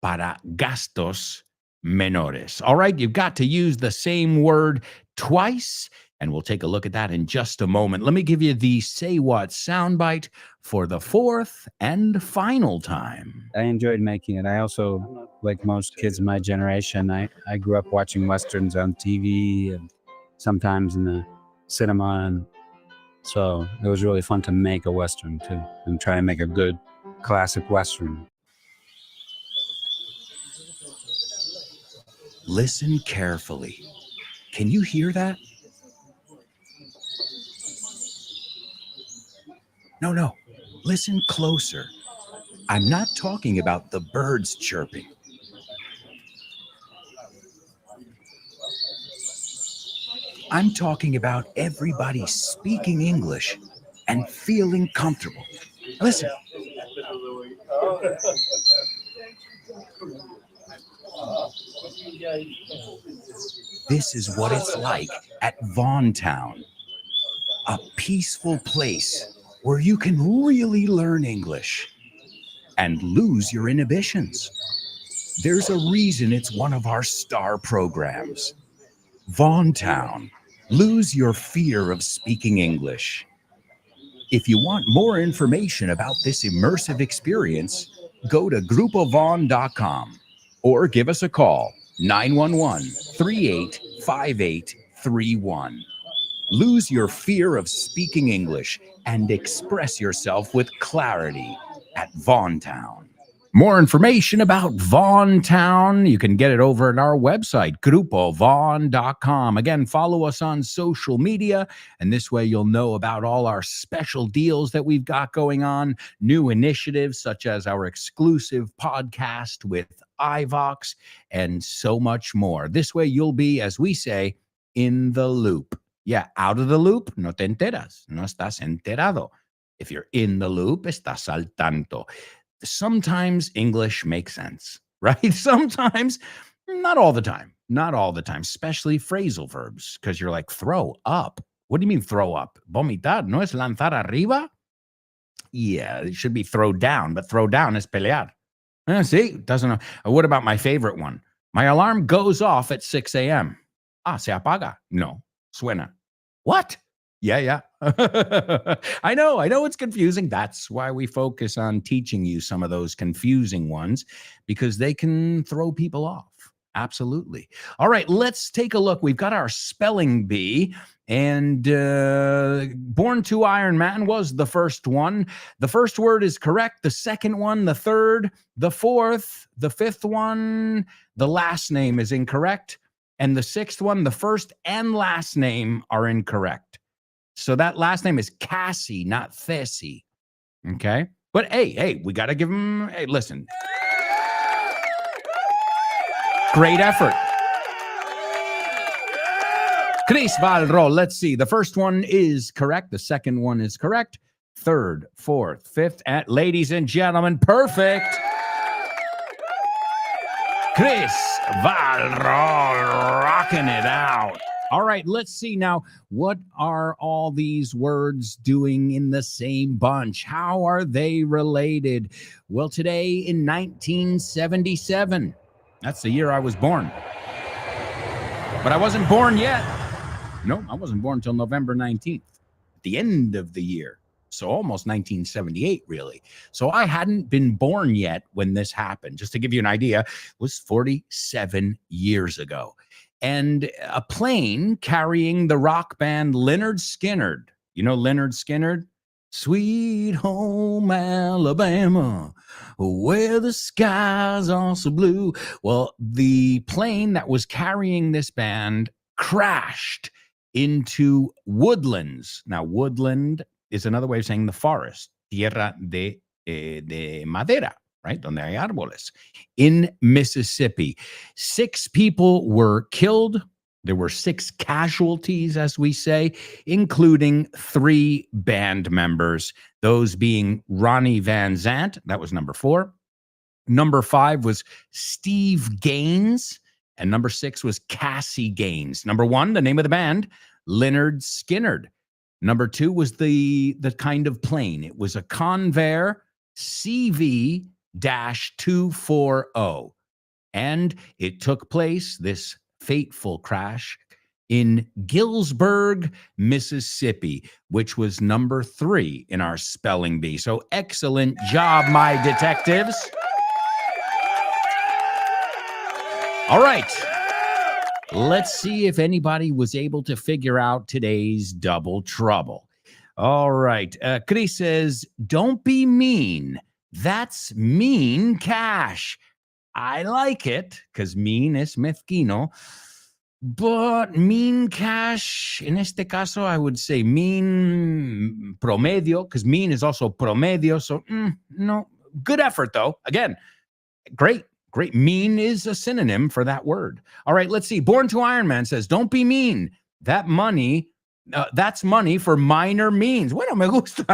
para gastos menores. All right, you've got to use the same word twice, and we'll take a look at that in just a moment. Let me give you the Say What soundbite for the fourth and final time. I enjoyed making it. I also, like most kids my generation, I grew up watching Westerns on TV and sometimes in the cinema. And so it was really fun to make a Western too and try and make a good classic Western. Listen carefully. Can you hear that? No. Listen closer. I'm not talking about the birds chirping. I'm talking about everybody speaking English and feeling comfortable. Listen. This is what it's like at Vaughntown, a peaceful place where you can really learn English and lose your inhibitions. There's a reason it's one of our star programs. Vaughntown, lose your fear of speaking English. If you want more information about this immersive experience, go to grupovon.com or give us a call, 911-385831. Lose your fear of speaking English and express yourself with clarity at Vaughntown. More information about Vaughntown, you can get it over at our website, grupovon.com. Again, follow us on social media, and this way you'll know about all our special deals that we've got going on, new initiatives such as our exclusive podcast with iVox, and so much more. This way you'll be, as we say, in the loop. Yeah, out of the loop, no te enteras, no estás enterado. If you're in the loop, estás al tanto. Sometimes English makes sense, right? Sometimes, not all the time, especially phrasal verbs, because you're like, throw up. What do you mean throw up? Vomitar, ¿no es lanzar arriba? Yeah, it should be throw down, but throw down is pelear. See, doesn't. What about my favorite one? My alarm goes off at 6 a.m. Se apaga. No, suena. What? Yeah. I know it's confusing. That's why we focus on teaching you some of those confusing ones, because they can throw people off. Absolutely. All right, let's take a look. We've got our spelling bee, and Born to Iron Man was the first one. The first word is correct. The second one, the third, the fourth, the fifth one, the last name is incorrect. And the sixth one, the first and last name are incorrect. So that last name is Cassie, not Thessie. Okay? But hey, we got to give him, hey, listen. Great effort. Chris Valro, let's see. The first one is correct. The second one is correct. Third, fourth, fifth, and ladies and gentlemen, perfect. Chris Valro rocking it out. All right, let's see now. What are all these words doing in the same bunch? How are they related? Well, today in 1977, that's the year I was born. But I wasn't born yet. No, I wasn't born until November 19th, at the end of the year. So almost 1978, really. So I hadn't been born yet when this happened. Just to give you an idea, it was 47 years ago. And a plane carrying the rock band Lynyrd Skynyrd. You know Lynyrd Skynyrd? Sweet home Alabama, where the skies are so blue. Well, the plane that was carrying this band crashed into woodlands. Now, woodland is another way of saying the forest, tierra de madera, right? Donde hay árboles. In Mississippi, 6 people were killed. There were 6 casualties, as we say, including 3 band members, those being Ronnie Van Zant, that was number 4. Number 5 was Steve Gaines, and number 6 was Cassie Gaines. Number 1, the name of the band, Lynyrd Skynyrd. Number 2 was the kind of plane. It was a Convair CV-240. And it took place, this fateful crash, in Gillsburg, Mississippi, which was number 3 in our spelling bee. So excellent job, my detectives. All right. Let's see if anybody was able to figure out today's double trouble. All right. Chris says, don't be mean. That's mean cash. I like it because mean es mezquino. But mean cash, in este caso, I would say mean promedio, because mean is also promedio. So, no. Good effort, though. Again, great. Mean is a synonym for that word. All right, let's see. Born to Iron Man says, don't be mean. That's money for minor means. Bueno, me gusta.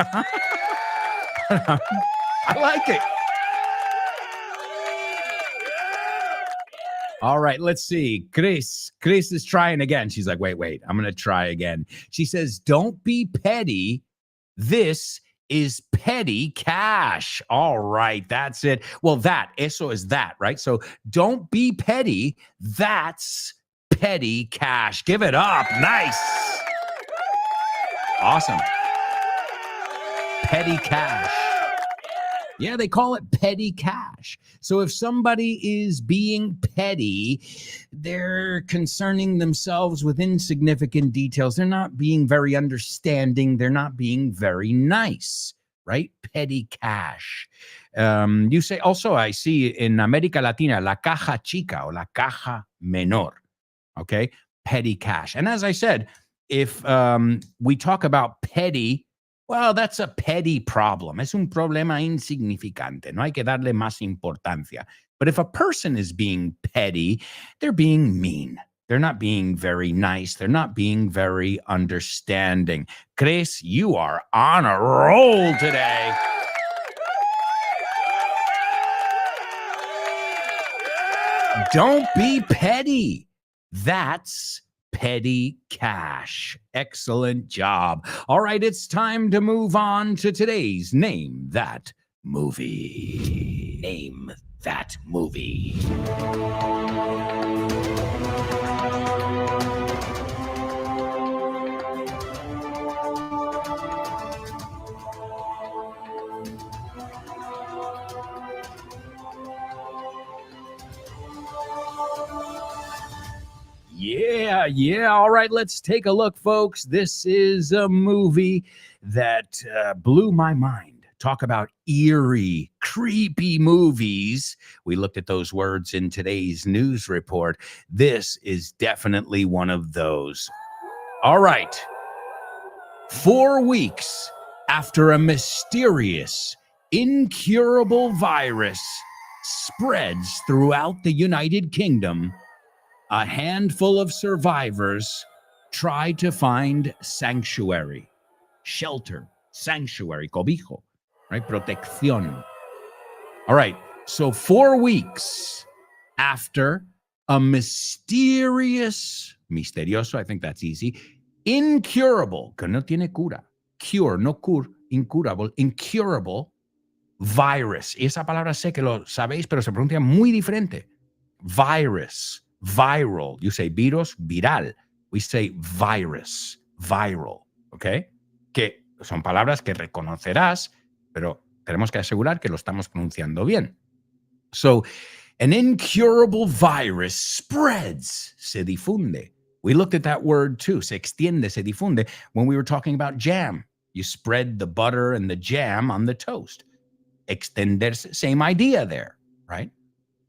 I like it. All right, let's see. Chris is trying again. She's like, wait, I'm going to try again. She says, don't be petty. This is petty cash. All right, that's it. Well, eso is that, right? So don't be petty. That's petty cash. Give it up. Nice. Awesome. Petty cash. Yeah, they call it petty cash. So if somebody is being petty, they're concerning themselves with insignificant details. They're not being very understanding. They're not being very nice, right? Petty cash. You say also, I see in America Latina, la caja chica or la caja menor, okay? Petty cash. And as I said, if we talk about petty, well, that's a petty problem. Es un problema insignificante. No hay que darle más importancia. But if a person is being petty, they're being mean. They're not being very nice. They're not being very understanding. Chris, you are on a roll today. Don't be petty. That's petty cash. Excellent job. All right, it's time to move on to today's Name That Movie. Name That Movie. Yeah. All right, let's take a look, folks. This is a movie that blew my mind. Talk about eerie, creepy movies. We looked at those words in today's news report. This is definitely one of those. All right. 4 weeks after a mysterious, incurable virus spreads throughout the United Kingdom, a handful of survivors try to find sanctuary, shelter, sanctuary, cobijo, right? Protección. All right. So 4 weeks after a misterioso, I think that's easy, incurable, que no tiene cura, cure, no cure, incurable virus. Y esa palabra sé que lo sabéis, pero se pronuncia muy diferente. Virus. Viral. You say virus, viral. We say virus, viral. ¿Ok? Que son palabras que reconocerás, pero tenemos que asegurar que lo estamos pronunciando bien. So, an incurable virus spreads, se difunde. We looked at that word too, se extiende, se difunde, when we were talking about jam. You spread the butter and the jam on the toast. Extenderse, same idea there, right?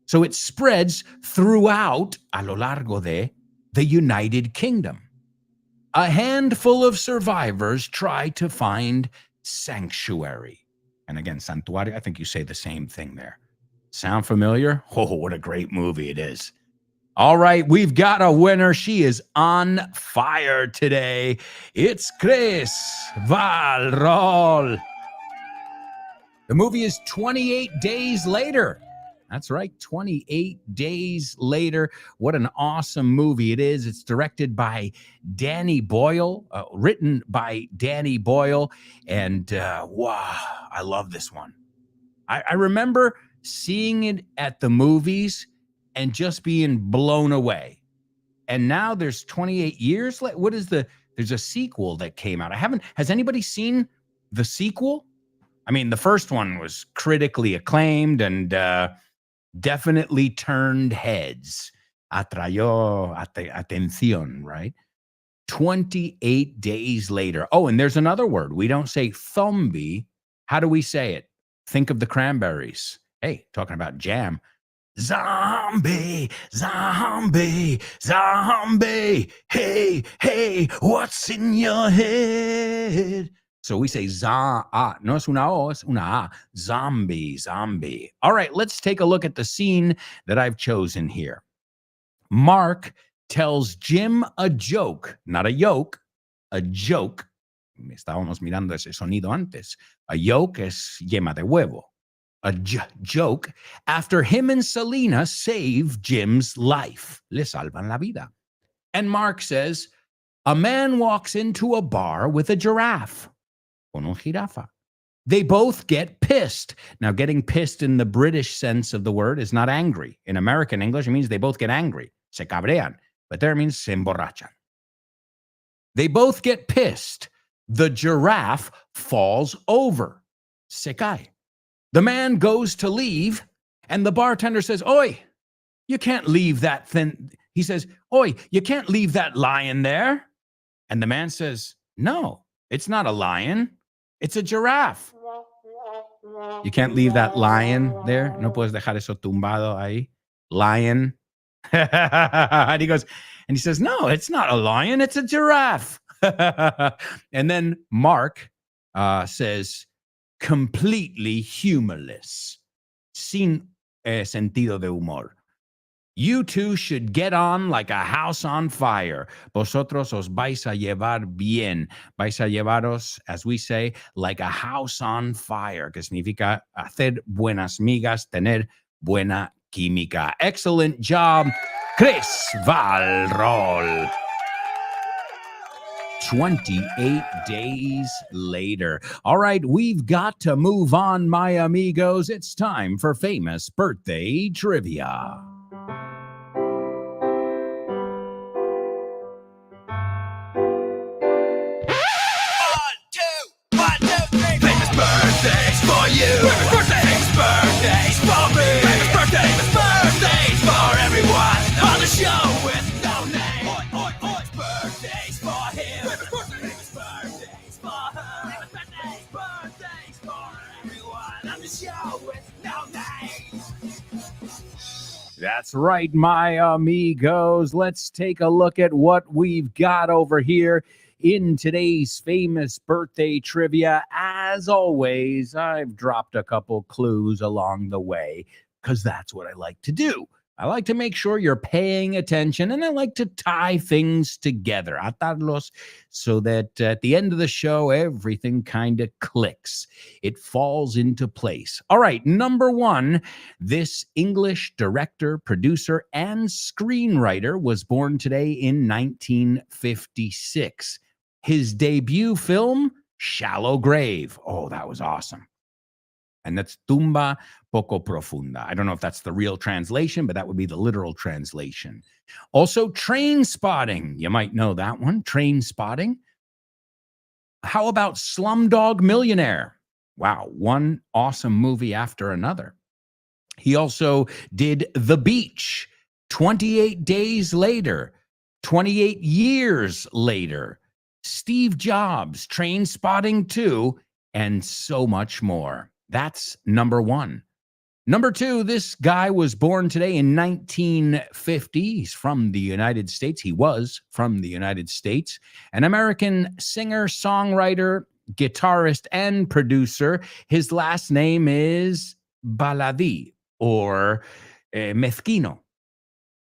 So it spreads throughout, a lo largo de, the United Kingdom. a handful of survivors try to find sanctuary. And again, santuario, I think you say the same thing there. Sound familiar? Oh, what a great movie it is. All right, we've got a winner. She is on fire today. It's Chris Valrol. The movie is 28 Days Later. That's right, 28 Days Later. What an awesome movie it is. It's directed by Danny Boyle, written by Danny Boyle. And wow, I love this one. I remember seeing it at the movies and just being blown away. And now there's 28 years. There's a sequel that came out. Has anybody seen the sequel? I mean, the first one was critically acclaimed and definitely turned heads. Atrayó atención, right? 28 days later. Oh, and there's another word. We don't say zombie. How do we say it? Think of the Cranberries. Hey, talking about jam. Zombie, zombie, zombie. Hey, hey, what's in your head? So we say no es una O, es una A. Zombie, zombie. All right, let's take a look at the scene that I've chosen here. Mark tells Jim a joke, not a yoke, a joke. Estábamos mirando ese sonido antes. A yolk es yema de huevo. A joke after him and Selena save Jim's life. Le salvan la vida. And Mark says, a man walks into a bar with a giraffe. Con un jirafa. They both get pissed. Now, getting pissed in the British sense of the word is not angry. In American English, it means they both get angry. Se cabrean. But there it means se emborrachan. They both get pissed. The giraffe falls over. Se cae. The man goes to leave, and the bartender says, Oi, you can't leave that thing. He says, Oi, you can't leave that lion there. And the man says, no, it's not a lion. It's a giraffe. You can't leave that lion there. No puedes dejar eso tumbado ahí. Lion. And he says, no, it's not a lion. It's a giraffe. And then Mark says, completely humorless, sin sentido de humor. You two should get on like a house on fire. Vosotros os vais a llevar bien. Vais a llevaros, as we say, like a house on fire, que significa hacer buenas migas, tener buena química. Excellent job, Chris Valrol. 28 days later. All right, we've got to move on, my amigos. It's time for famous birthday trivia. Birthdays for you. Famous birthdays for me. Famous birthdays for everyone on the show with no name. Famous birthdays for him. Famous birthdays for her. Famous birthdays for everyone on the show with no name. That's right, my amigos. Let's take a look at what we've got over here in today's famous birthday trivia. As always, I've dropped a couple clues along the way because that's what I like to do. I like to make sure you're paying attention, and I like to tie things together, atarlos, so that at the end of the show, everything kind of clicks. It falls into place. All right, number one, this English director, producer, and screenwriter was born today in 1956. His debut film, Shallow Grave. Oh, that was awesome. And that's Tumba Poco Profunda. I don't know if that's the real translation, but that would be the literal translation. Also, Train Spotting. You might know that one, Train Spotting. How about Slumdog Millionaire? Wow, one awesome movie after another. He also did The Beach, 28 Days Later, 28 Years Later, Steve Jobs, Train Spotting 2, and so much more. That's number one. Number 2, this guy was born today in 1950. He's from the United States. He was from the United States. An American singer, songwriter, guitarist, and producer. His last name is Baladi or Mezquino.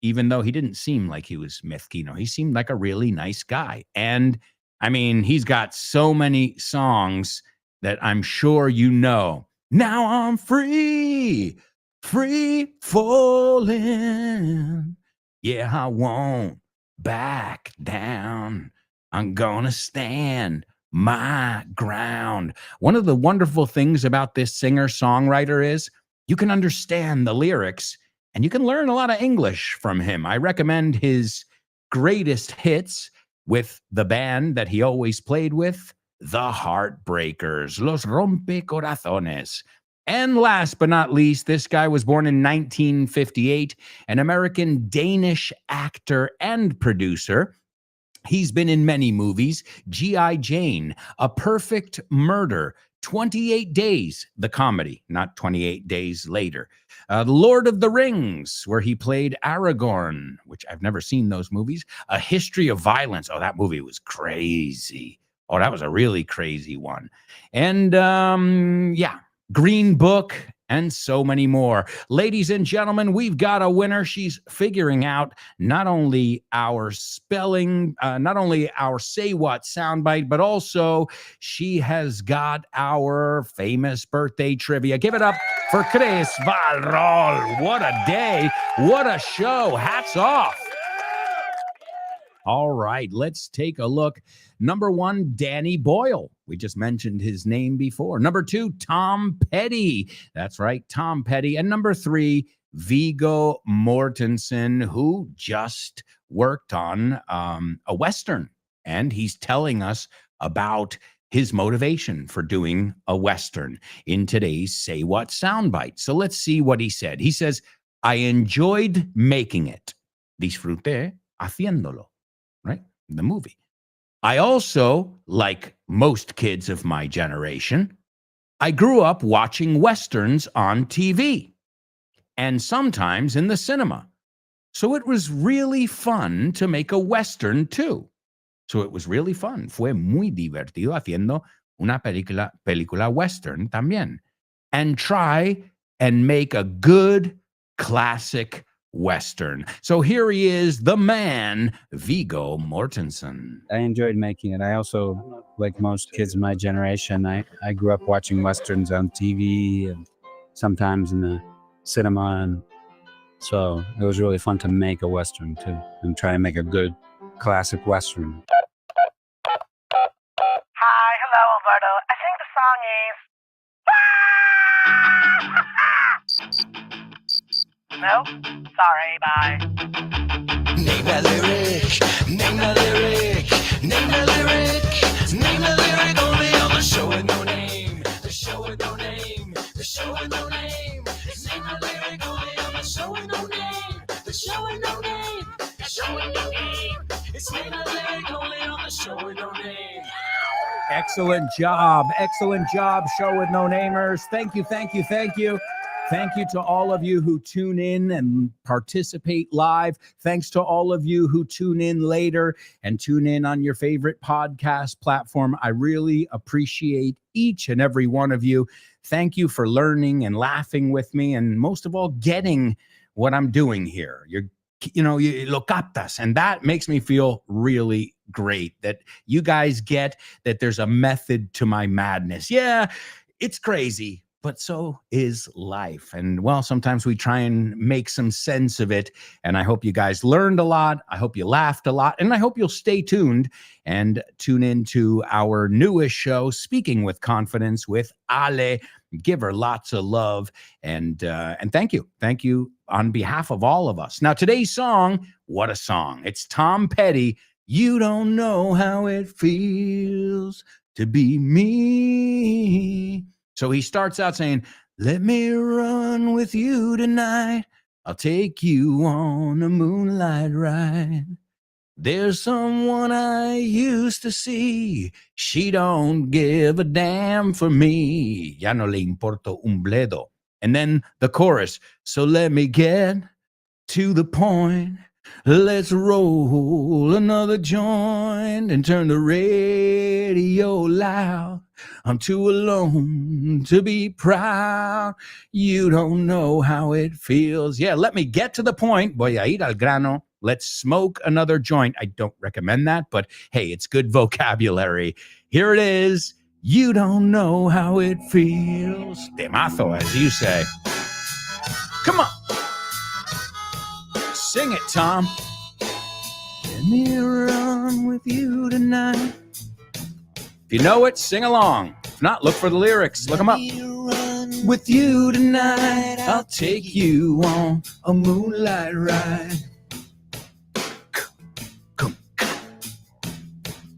Even though he didn't seem like he was mezquino, he seemed like a really nice guy. And I mean, he's got so many songs that I'm sure you know. Now I'm free falling. Yeah, I won't back down. I'm gonna stand my ground. One of the wonderful things about this singer-songwriter is you can understand the lyrics and you can learn a lot of English from him. I recommend his greatest hits with the band that he always played with, the Heartbreakers, Los Rompecorazones. And last but not least, this guy was born in 1958, an American-Danish actor and producer. He's been in many movies: G.I. Jane, A Perfect Murder, 28 Days, the comedy, not 28 Days Later. The Lord of the Rings, where he played Aragorn, which I've never seen those movies. A History of Violence. Oh, that movie was crazy. Oh, that was a really crazy one. And Green Book, and so many more. Ladies and gentlemen, we've got a winner. She's figuring out not only our spelling, not only our Say What soundbite, but also she has got our famous birthday trivia. Give it up for Chris Valrol. What a day. What a show. Hats off. All right, let's take a look. Number 1, Danny Boyle. We just mentioned his name before. Number 2, Tom Petty. That's right, Tom Petty. And number 3, Viggo Mortensen, who just worked on a Western. And he's telling us about his motivation for doing a Western in today's Say What soundbite. So let's see what he said. He says, I enjoyed making it. Disfruté haciéndolo. Right? The movie. I also, like most kids of my generation, I grew up watching Westerns on TV and sometimes in the cinema. So it was really fun to make a Western too. So it was really fun. Fue muy divertido haciendo una película Western también. And try and make a good classic Western. So here he is, the man, Viggo Mortensen. I enjoyed making it. I also, like most kids of my generation, I grew up watching Westerns on TV and sometimes in the cinema. And so it was really fun to make a Western too and try and make a good classic Western. Hi, hello, Alberto. I think the song is... No? Sorry, bye. Name that lyric, name that lyric, name that lyric, name that lyric only on the show with no name, the show with no name, the show with no name. Name that lyric only on the show with no name, the show with no name, the show with no name. It's name that lyric only on the show with no name. Excellent job. Excellent job, Show with No Namers. Thank you, thank you, thank you. Thank you to all of you who tune in and participate live. Thanks to all of you who tune in later and tune in on your favorite podcast platform. I really appreciate each and every one of you. Thank you for learning and laughing with me, and most of all, getting what I'm doing here. You lo captas, and that makes me feel really great that you guys get that there's a method to my madness. Yeah, it's crazy, but so is life. And well, sometimes we try and make some sense of it. And I hope you guys learned a lot. I hope you laughed a lot. And I hope you'll stay tuned and tune into our newest show, Speaking with Confidence with Ale. Give her lots of love. And thank you. Thank you on behalf of all of us. Now, today's song, what a song. It's Tom Petty. You don't know how it feels to be me. So he starts out saying, let me run with you tonight. I'll take you on a moonlight ride. There's someone I used to see. She don't give a damn for me. Ya no le importo un bledo. And then the chorus. So let me get to the point. Let's roll another joint and turn the radio loud. I'm too alone to be proud. You don't know how it feels. Yeah, let me get to the point. Voy a ir al grano. Let's smoke another joint. I don't recommend that, but hey, it's good vocabulary. Here it is. You don't know how it feels. Temazo, as you say. Come on. Sing it, Tom. Let me run with you tonight. If you know it, sing along. If not, look for the lyrics. Look them up. With you tonight, I'll take you on a moonlight ride.